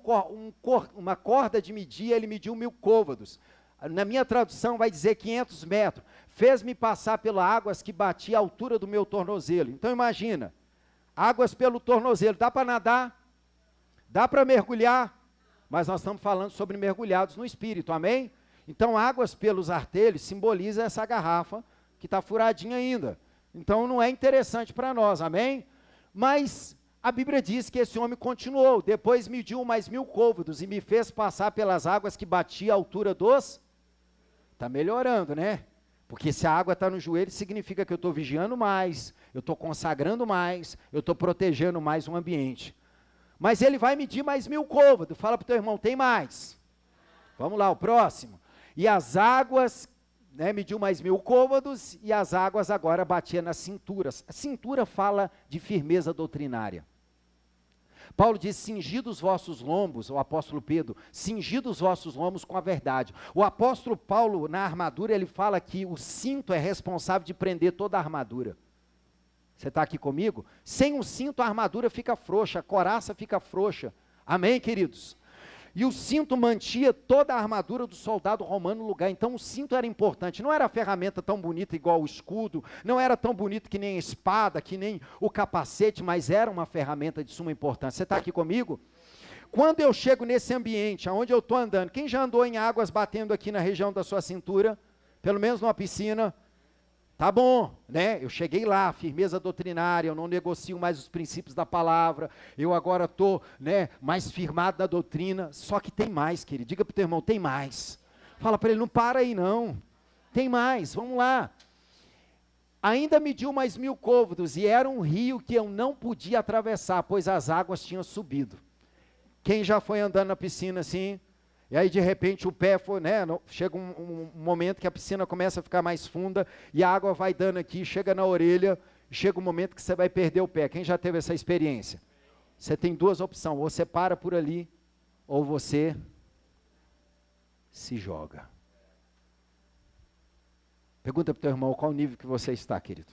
uma corda de medir, ele mediu 1000 côvados. Na minha tradução vai dizer 500 metros. Fez-me passar pelas águas que batia a altura do meu tornozelo. Então imagina, águas pelo tornozelo, dá para nadar? Dá para mergulhar? Mas nós estamos falando sobre mergulhados no Espírito, amém? Então, águas pelos artelhos simboliza essa garrafa que está furadinha ainda. Então, não é interessante para nós, amém? Mas a Bíblia diz que esse homem continuou, depois mediu mais 1000 côvados e me fez passar pelas águas que batia a altura dos... Está melhorando, né? Porque se a água está no joelho, significa que eu estou vigiando mais, eu estou consagrando mais, eu estou protegendo mais o ambiente. Mas ele vai medir mais 1000 côvados. Fala para o teu irmão, tem mais. Vamos lá, o próximo. E as águas, né, mediu mais 1000 côvados, e as águas agora batiam nas cinturas. A cintura fala de firmeza doutrinária. Paulo diz, cingidos os vossos lombos, o apóstolo Pedro, cingidos os vossos lombos com a verdade. O apóstolo Paulo, na armadura, ele fala que o cinto é responsável de prender toda a armadura. Você está aqui comigo? Sem um cinto a armadura fica frouxa, a couraça fica frouxa. Amém, queridos? E o cinto mantinha toda a armadura do soldado romano no lugar. Então o cinto era importante. Não era a ferramenta tão bonita igual o escudo, não era tão bonito que nem a espada, que nem o capacete, mas era uma ferramenta de suma importância. Você está aqui comigo? Quando eu chego nesse ambiente, onde eu estou andando, quem já andou em águas batendo aqui na região da sua cintura? Pelo menos numa piscina? Tá bom, né? Eu cheguei lá, firmeza doutrinária, eu não negocio mais os princípios da palavra, eu agora estou, né, mais firmado na doutrina, só que tem mais, querido, diga para o teu irmão, tem mais. Fala para ele, não para aí não, tem mais, vamos lá. Ainda mediu mais 1000 côvados, e era um rio que eu não podia atravessar, pois as águas tinham subido. Quem já foi andando na piscina assim... E aí de repente o pé foi, né, chega um momento que a piscina começa a ficar mais funda, e a água vai dando aqui, chega na orelha, chega um momento que você vai perder o pé. Quem já teve essa experiência? Você tem duas opções, ou você para por ali, ou você se joga. Pergunta para o teu irmão, qual o nível que você está, querido?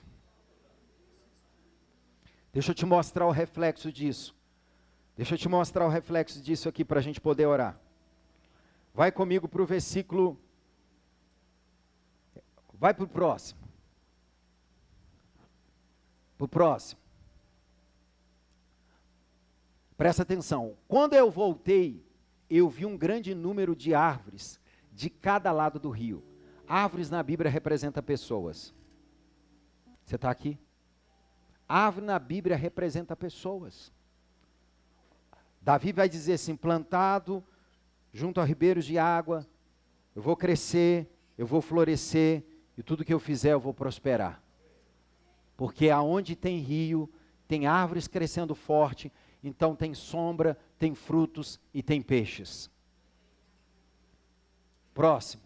Deixa eu te mostrar o reflexo disso. Deixa eu te mostrar o reflexo disso aqui para a gente poder orar. Vai comigo para o versículo, Vai para o próximo. Para o próximo. Presta atenção. Quando eu voltei, eu vi um grande número de árvores de cada lado do rio. Árvores na Bíblia representa pessoas. Você está aqui? Árvore na Bíblia representa pessoas. Davi vai dizer assim, plantado junto a ribeiros de água, eu vou crescer, eu vou florescer, e tudo que eu fizer eu vou prosperar. Porque aonde tem rio, tem árvores crescendo forte, então tem sombra, tem frutos e tem peixes. Próximo.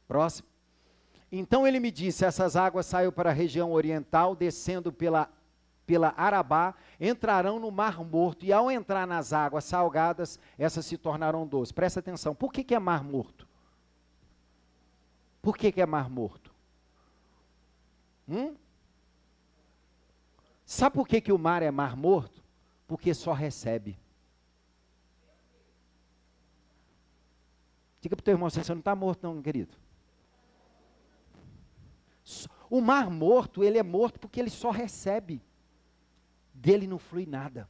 Próximo. Então ele me disse, essas águas saem para a região oriental, descendo pela Arabá, entrarão no Mar Morto, e ao entrar nas águas salgadas, essas se tornarão doces. Presta atenção, por que é Mar Morto? Por que é Mar Morto? Sabe por que o mar é Mar Morto? Porque só recebe. Diga para o teu irmão, você não está morto não, querido. O Mar Morto, ele é morto porque ele só recebe. Dele não flui nada.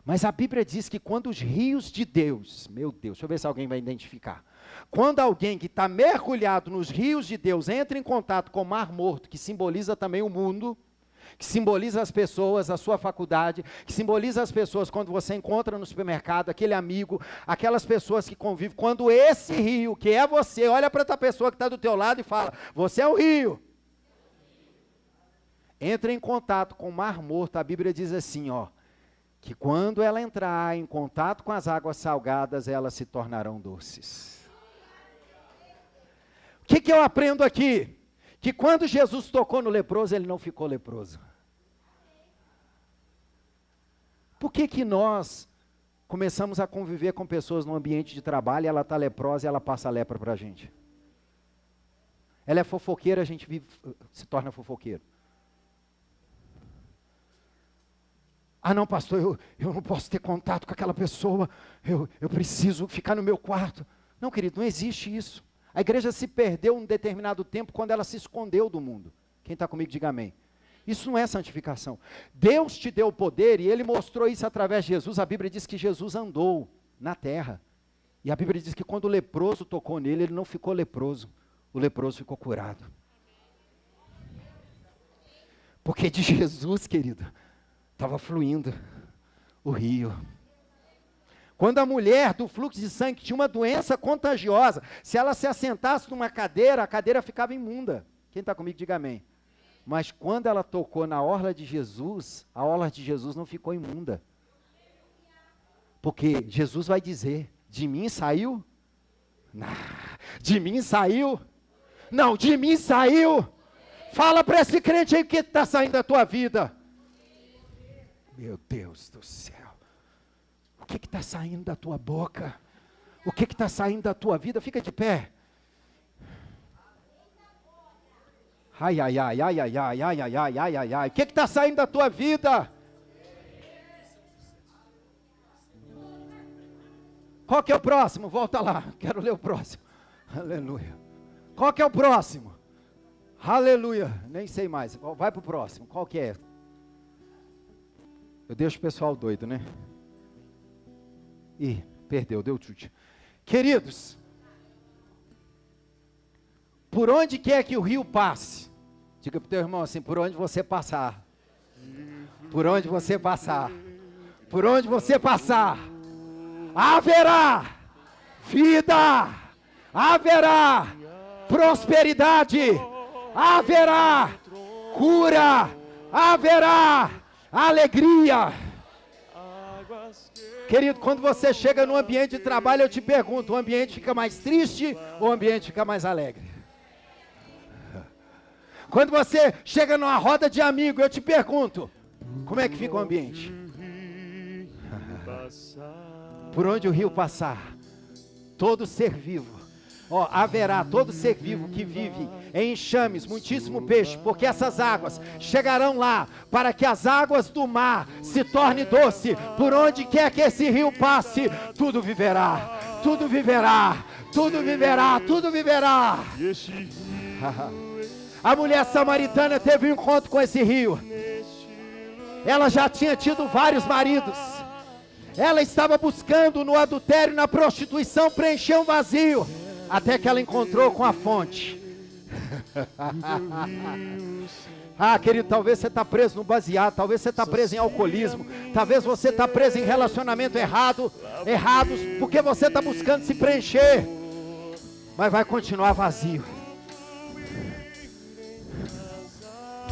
Mas a Bíblia diz que quando os rios de Deus, meu Deus, deixa eu ver se alguém vai identificar. Quando alguém que está mergulhado nos rios de Deus entra em contato com o Mar Morto, que simboliza também o mundo, que simboliza as pessoas, a sua faculdade, que simboliza as pessoas quando você encontra no supermercado, aquele amigo, aquelas pessoas que convivem, quando esse rio, que é você, olha para outra pessoa que está do teu lado e fala, você é o rio. Entra em contato com o Mar Morto, a Bíblia diz assim, que quando ela entrar em contato com as águas salgadas, elas se tornarão doces. O que eu aprendo aqui? Que quando Jesus tocou no leproso, ele não ficou leproso. Por que nós começamos a conviver com pessoas no ambiente de trabalho, e ela está leprosa e ela passa a lepra para a gente? Ela é fofoqueira, a gente se torna fofoqueiro. Ah não, pastor, eu não posso ter contato com aquela pessoa, eu preciso ficar no meu quarto. Não, querido, não existe isso. A igreja se perdeu um determinado tempo quando ela se escondeu do mundo. Quem está comigo, diga amém. Isso não é santificação. Deus te deu o poder e Ele mostrou isso através de Jesus. A Bíblia diz que Jesus andou na terra. E a Bíblia diz que quando o leproso tocou nele, ele não ficou leproso. O leproso ficou curado. Porque de Jesus, querido, estava fluindo o rio. Quando a mulher do fluxo de sangue tinha uma doença contagiosa, se ela se assentasse numa cadeira, a cadeira ficava imunda. Quem está comigo, diga amém. Mas quando ela tocou na orla de Jesus, a orla de Jesus não ficou imunda. Porque Jesus vai dizer, de mim saiu? De mim saiu? Não, de mim saiu. Fala para esse crente aí o que está saindo da tua vida. Meu Deus do céu. O que está saindo da tua boca? O que está saindo da tua vida? Fica de pé. Ai, ai, ai, ai, ai, ai, ai, ai, ai, ai, ai, ai. O que está saindo da tua vida? Qual que é o próximo? Volta lá, quero ler o próximo. Aleluia. Qual que é o próximo? Aleluia. Nem sei mais. Vai para o próximo. Qual que é? Eu deixo o pessoal doido, né? Ih, perdeu, deu chute. Queridos, por onde quer que o rio passe, diga para o teu irmão assim, por onde você passar, por onde você passar, por onde você passar, haverá vida, haverá prosperidade, haverá cura, haverá alegria. Querido, quando você chega no ambiente de trabalho, eu te pergunto, o ambiente fica mais triste ou o ambiente fica mais alegre? Quando você chega numa roda de amigos, eu te pergunto, como é que fica o ambiente? Por onde o rio passar, todo ser vivo, haverá todo ser vivo que vive em enxames, muitíssimo peixe, porque essas águas chegarão lá, para que as águas do mar se tornem doce. Por onde quer que esse rio passe, tudo viverá, tudo viverá, Tudo viverá, tudo viverá. A mulher samaritana teve um encontro com esse rio. Ela já tinha tido vários maridos. Ela estava buscando no adultério, na prostituição, preencher um vazio, até que ela encontrou com a fonte. Querido, talvez você está preso no baseado, talvez você está preso em alcoolismo, talvez você está preso em relacionamento errados, porque você está buscando se preencher, mas vai continuar vazio.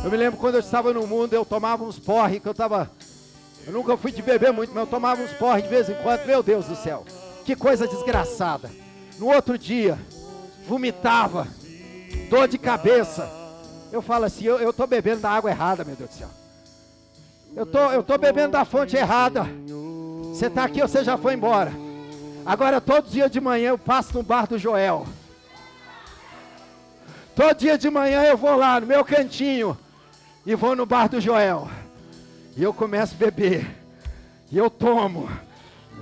Eu me lembro quando eu estava no mundo, eu tomava uns porre, eu nunca fui de beber muito, mas eu tomava uns porre de vez em quando. Meu Deus do céu, que coisa desgraçada. No outro dia, vomitava, dor de cabeça. Eu falo assim, eu estou bebendo da água errada, meu Deus do céu. Eu tô bebendo da fonte errada. Você está aqui ou você já foi embora? Agora todo dia de manhã eu passo no bar do Joel. Todo dia de manhã eu vou lá no meu cantinho e vou no bar do Joel. E eu começo a beber. E eu tomo.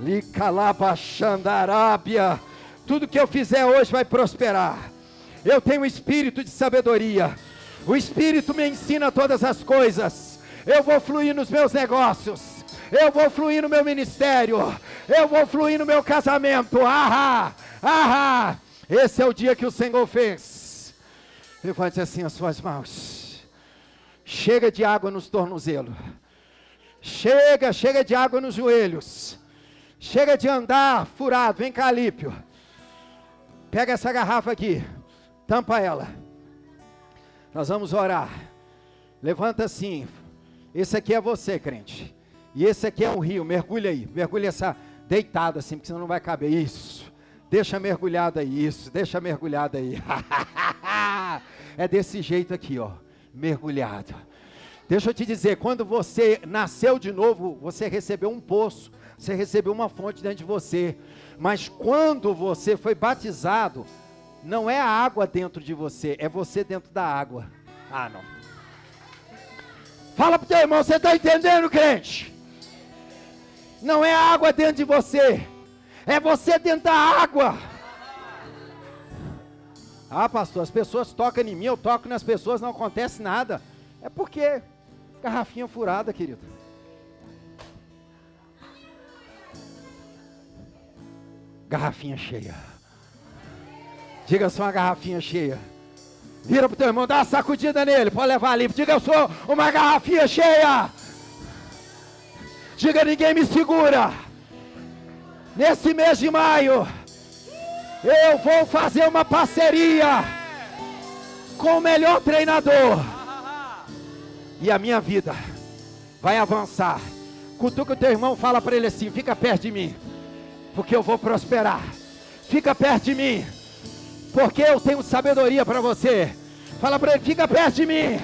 Licalabaxandarábia. Tudo que eu fizer hoje vai prosperar. Eu tenho um espírito de sabedoria. O Espírito me ensina todas as coisas. Eu vou fluir nos meus negócios. Eu vou fluir no meu ministério. Eu vou fluir no meu casamento. Esse é o dia que o Senhor fez. Levante assim as suas mãos. Chega de água nos tornozelos. Chega de água nos joelhos. Chega de andar furado. Vem cá, Lípio. Pega essa garrafa aqui. Tampa ela. Nós vamos orar. Levanta assim. Esse aqui é você, crente. E esse aqui é um rio. Mergulha aí. Mergulha essa deitada assim, porque senão não vai caber. Isso. Deixa mergulhado aí. Isso. Deixa mergulhado aí. É desse jeito aqui, ó. Mergulhado. Deixa eu te dizer, quando você nasceu de novo, você recebeu um poço. Você recebeu uma fonte dentro de você. Mas quando você foi batizado, não é a água dentro de você, é você dentro da água. Não. Fala pro teu irmão, você está entendendo, crente? Não é a água dentro de você, é você dentro da água. Pastor, as pessoas tocam em mim, eu toco nas pessoas, não acontece nada. É porque garrafinha furada, querido. Garrafinha cheia. Diga, eu sou uma garrafinha cheia. Vira pro teu irmão, dá uma sacudida nele, pode levar ali. Diga, eu sou uma garrafinha cheia. Diga, ninguém me segura. Nesse mês de maio, eu vou fazer uma parceria com o melhor treinador. E a minha vida vai avançar. Cutuca o teu irmão, fala para ele assim, fica perto de mim, porque eu vou prosperar. Fica perto de mim, porque eu tenho sabedoria para você. Fala para ele, fica perto de mim,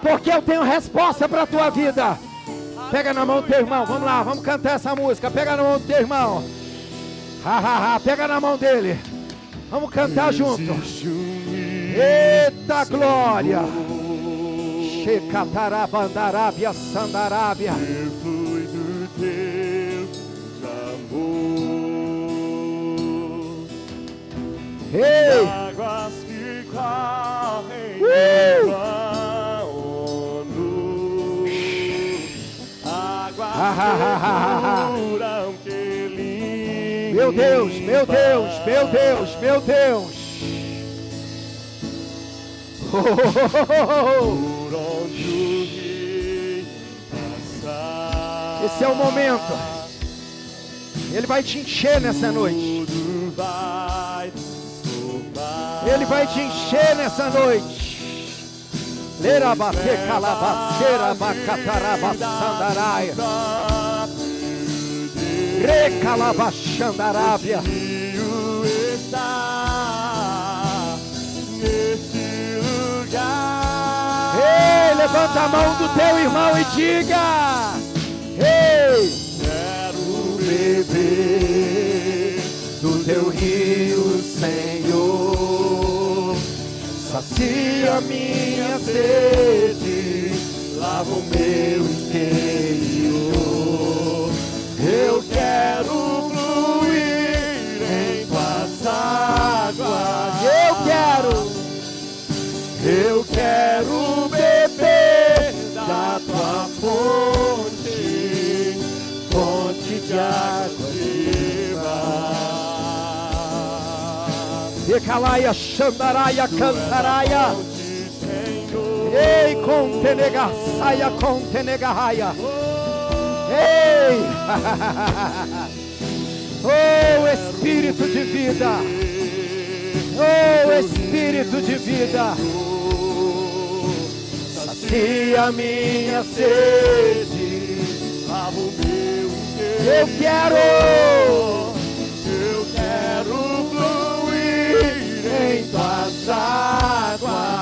porque eu tenho resposta para a tua vida. Pega na mão do teu irmão, vamos lá, vamos cantar essa música. Pega na mão do teu irmão. Pega na mão dele. Vamos cantar junto. Eita glória. Checatarabandarábia, sandarábia. Flui do Deus amor. Ei. Águas que correm águas que limpam. Meu Deus, meu Deus, meu Deus, meu Deus. Por onde o rei passar. Esse é o momento. Ele vai te encher nessa noite. Tudo vai somar. Ele vai te encher nessa noite. Lerabate calabaceira bacatarabasandaraia. Recalabachandarábia. Rio está neste lugar. Ei, levanta a mão do teu irmão e diga: ei, Quero beber do teu rio, Senhor. sacia minha sede, Lava o meu interior. Eu quero fluir em tuas águas. Eu quero beber da tua fonte, fonte de água viva. Decalaia, xandaraia, cantaraia. Ei, contenega, saia, contenega, raia. Ei, oh Espírito de vida, oh Espírito de vida, sacia minha sede, lava o meu inteiro. Eu quero fluir em tuas águas.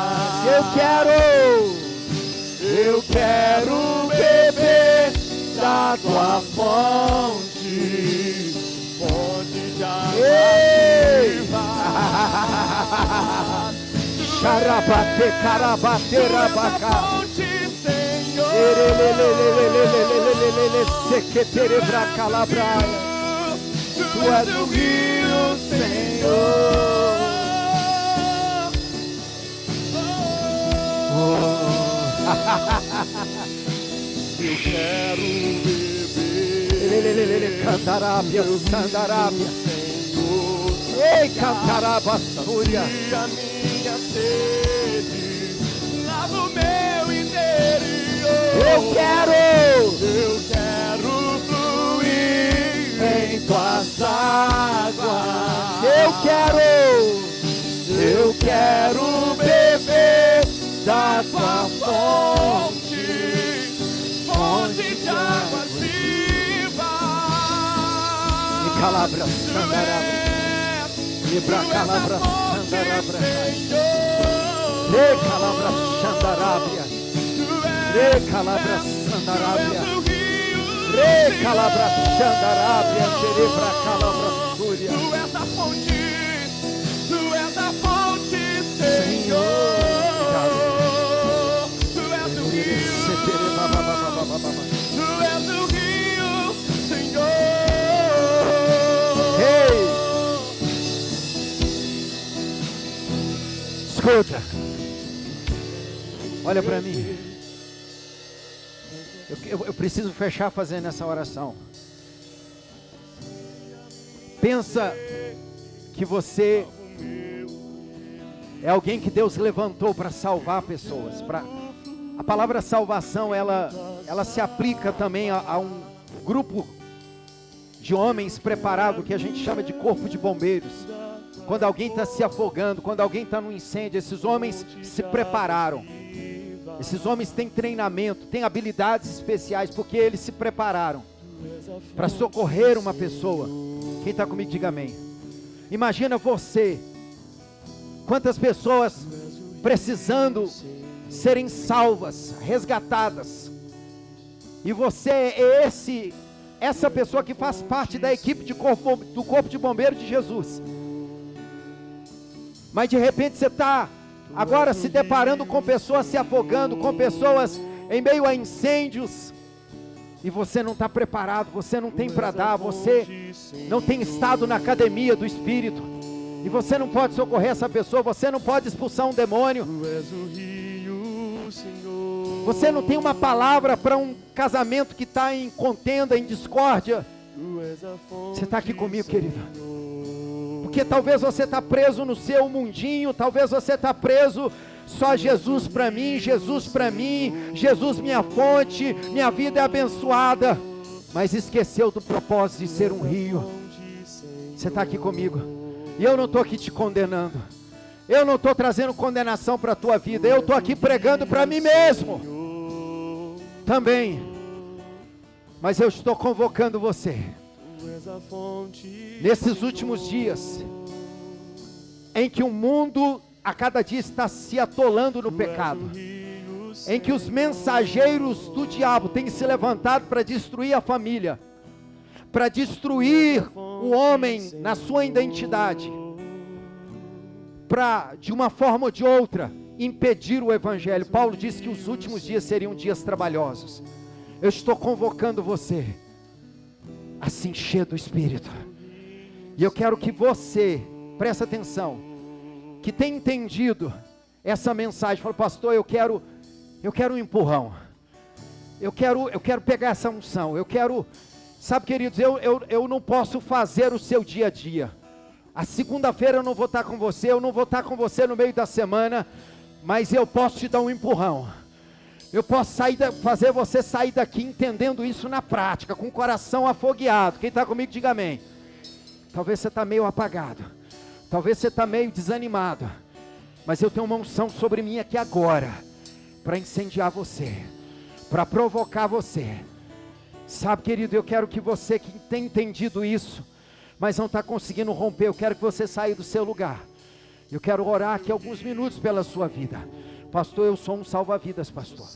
Eu quero beber da tua fonte, fonte de água viva. Xarabate, carabate, rabacá. Tu és o rio, Senhor. Eu quero beber. Cantarábia, sandarábia. Ei, cantaraba, súria. A minha sede, lava o meu interior. Eu quero fluir em tuas águas. Eu quero beber da tua fonte, fonte de águas vivas. E calabra, sandarábia. Libra calabra, sandarábia. Re calabra, sandarábia. Re calabra, sandarábia. Re calabra, sandarábia. Cerebra calabra, súria. Tu és a fonte, Senhor. Tu és o rio, Senhor. Ei! Escuta. Olha para mim. Eu preciso fechar fazendo essa oração. Pensa que você é alguém que Deus levantou para salvar pessoas. A palavra salvação, ela se aplica também a um grupo de homens preparados que a gente chama de corpo de bombeiros. Quando alguém está se afogando, quando alguém está no incêndio, esses homens se prepararam. Esses homens têm treinamento, têm habilidades especiais, porque eles se prepararam para socorrer uma pessoa. Quem está comigo, diga amém. Imagina você, quantas pessoas precisando serem salvas, resgatadas, e você é essa pessoa que faz parte da equipe do corpo de bombeiro de Jesus. Mas de repente você está agora se deparando com pessoas se afogando, com pessoas em meio a incêndios, e você não está preparado, você não tem para dar, você não tem estado na academia do Espírito, e você não pode socorrer essa pessoa, você não pode expulsar um demônio, você não tem uma palavra para um casamento que está em contenda, em discórdia. Você está aqui comigo, querido? Porque talvez você está preso no seu mundinho, talvez você está preso só Jesus para mim, Jesus minha fonte, minha vida é abençoada, mas esqueceu do propósito de ser um rio. Você está aqui comigo, e eu não estou aqui te condenando, eu não estou trazendo condenação para a tua vida, eu estou aqui pregando para mim mesmo também, mas eu estou convocando você nesses últimos dias, em que o mundo a cada dia está se atolando no pecado, em que os mensageiros do diabo têm se levantado para destruir a família, para destruir o homem na sua identidade, para de uma forma ou de outra impedir o evangelho. Paulo disse que os últimos dias seriam dias trabalhosos. Eu estou convocando você a se encher do Espírito, e eu quero que você, preste atenção, que tem entendido essa mensagem, fala, pastor, eu quero um empurrão, eu quero pegar essa unção, sabe, queridos, eu não posso fazer o seu dia a dia. A segunda-feira eu não vou estar com você, eu não vou estar com você no meio da semana, mas eu posso te dar um empurrão. Eu posso fazer você sair daqui entendendo isso na prática, com o coração afogueado. Quem está comigo, diga amém. Talvez você está meio apagado, talvez você está meio desanimado, mas eu tenho uma unção sobre mim aqui agora, para incendiar você, para provocar você. Sabe, querido, eu quero que você que tem entendido isso, mas não está conseguindo romper, eu quero que você saia do seu lugar. Eu quero orar aqui alguns minutos pela sua vida. Pastor, eu sou um salva-vidas, pastor.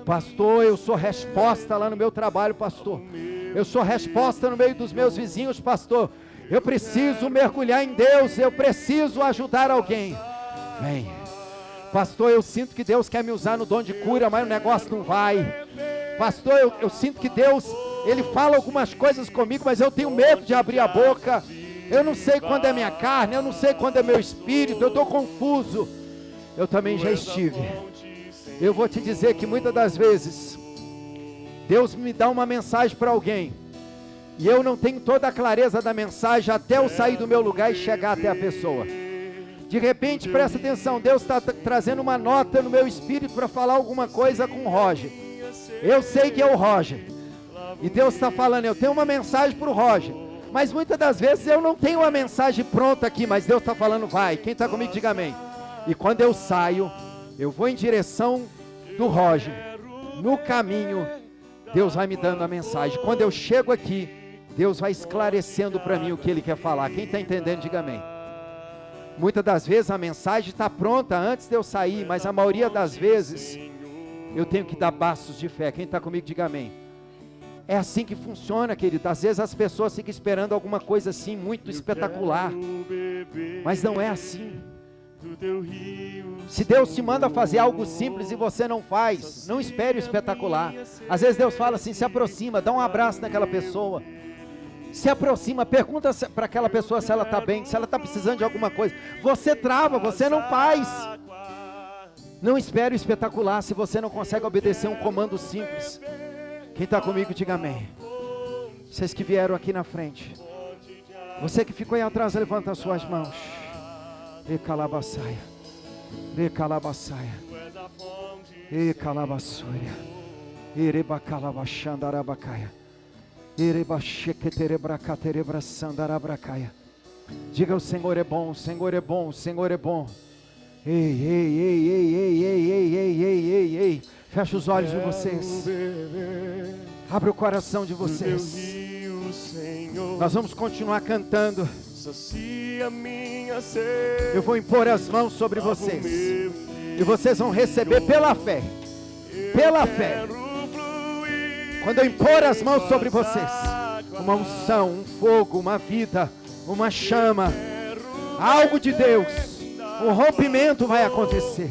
Pastor, eu sou resposta lá no meu trabalho, pastor. Eu sou resposta no meio dos meus vizinhos, pastor. Eu preciso mergulhar em Deus, eu preciso ajudar alguém. Vem. Pastor, eu sinto que Deus quer me usar no dom de cura, mas o negócio não vai. Pastor, eu sinto que Deus, Ele fala algumas coisas comigo, mas eu tenho medo de abrir a boca. Eu não sei quando é minha carne, eu não sei quando é meu espírito, eu estou confuso. Eu também já estive. Eu vou te dizer que muitas das vezes Deus me dá uma mensagem para alguém e eu não tenho toda a clareza da mensagem até eu sair do meu lugar e chegar até a pessoa. De repente, presta atenção, Deus está trazendo uma nota no meu espírito para falar alguma coisa com o Roger. Eu sei que é o Roger, e Deus está falando, eu tenho uma mensagem para o Roger, mas muitas das vezes eu não tenho uma mensagem pronta aqui, mas Deus está falando, vai. Quem está comigo, diga amém. E quando eu saio, eu vou em direção do Roger, no caminho, Deus vai me dando a mensagem. Quando eu chego aqui, Deus vai esclarecendo para mim o que Ele quer falar. Quem está entendendo, diga amém. Muitas das vezes a mensagem está pronta antes de eu sair, mas a maioria das vezes eu tenho que dar passos de fé. Quem está comigo, diga amém. É assim que funciona, querido. Às vezes as pessoas ficam esperando alguma coisa assim muito espetacular, mas não é assim. Se Deus te manda fazer algo simples e você não faz, não espere o espetacular. Às vezes Deus fala assim, se aproxima, dá um abraço naquela pessoa, se aproxima, pergunta para aquela pessoa se ela está bem, se ela está precisando de alguma coisa. Você trava, você não faz. Não espere o espetacular se você não consegue obedecer um comando simples. Quem está comigo, diga amém. Vocês que vieram aqui na frente, você que ficou aí atrás, levanta as suas mãos. E calabassaia, e calabassaia, e calabassuia, e rebacalabachandarabacaia, e rebachequeterebracaterebraçandarabracaia. Diga, o Senhor é bom, o Senhor é bom, o Senhor é bom. Ei, ei, ei, ei, ei, ei, ei, ei, ei, ei, ei. Fecha os olhos de vocês. Abre o coração de vocês. Nós vamos continuar cantando. Eu vou impor as mãos sobre vocês e vocês vão receber pela fé. Pela fé. Quando eu impor as mãos sobre vocês, uma unção, um fogo, uma vida, uma chama, algo de Deus, um rompimento vai acontecer.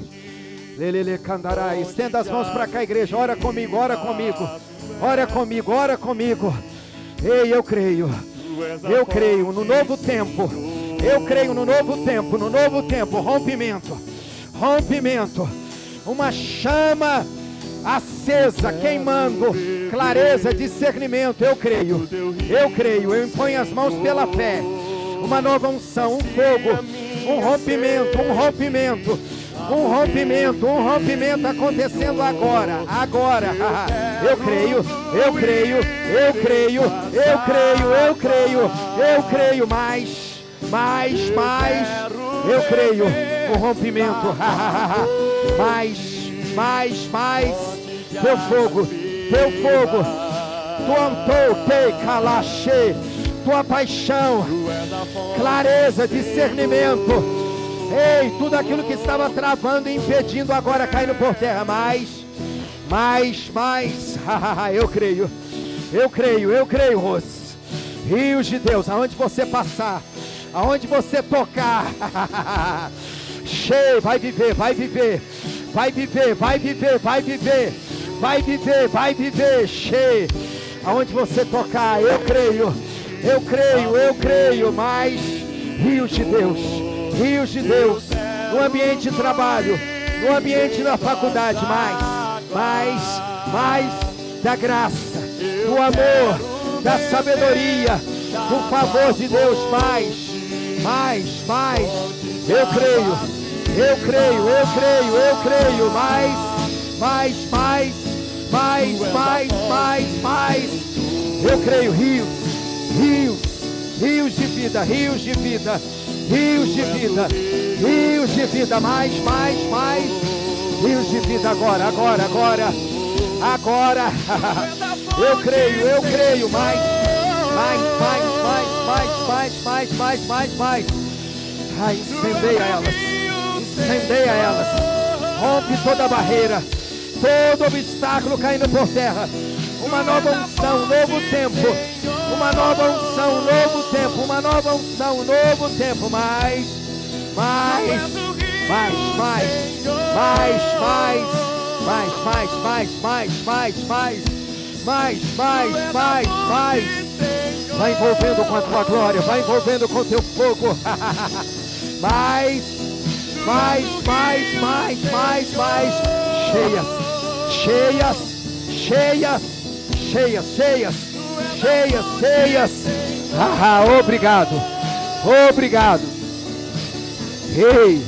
Lelele candará. Estenda as mãos para cá, igreja. Ora comigo, ora comigo, ora comigo, ora comigo. Ei, eu creio no novo tempo. Eu creio no novo tempo, no novo tempo. Rompimento, rompimento. Uma chama acesa, queimando, clareza, discernimento. Eu creio. Eu imponho as mãos pela fé. Uma nova unção, um fogo, um rompimento, um rompimento. Um rompimento acontecendo agora. Eu creio. Mais. Eu creio. O rompimento. Mais. Teu fogo. Tua paixão. Clareza, discernimento. Ei, tudo aquilo que estava travando e impedindo agora caindo por terra. Mais. Eu creio, Rose. Rios de Deus, aonde você passar, aonde você tocar. Cheio, vai viver. Cheio, aonde você tocar, eu creio. Mais rios de Deus. no ambiente de trabalho, no ambiente da faculdade, mais da graça, do amor, da sabedoria, do favor de Deus, mais. Eu creio, mais. Eu creio, rios de vida, rios de vida, mais, rios de vida agora. Eu creio, mais. Ai, incendeia elas, rompe toda barreira, todo obstáculo caindo por terra. Uma nova unção, novo tempo, uma nova unção, novo tempo, mais, vai envolvendo com a tua glória, vai envolvendo com o teu fogo, mais, cheias, obrigado, ei,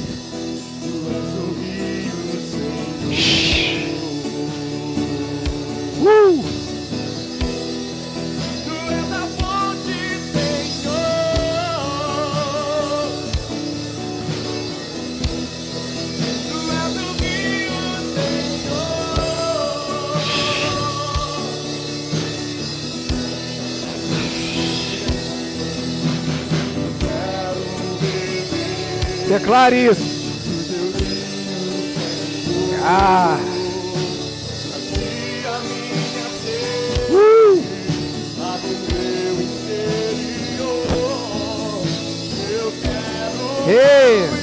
declare isso. Ei.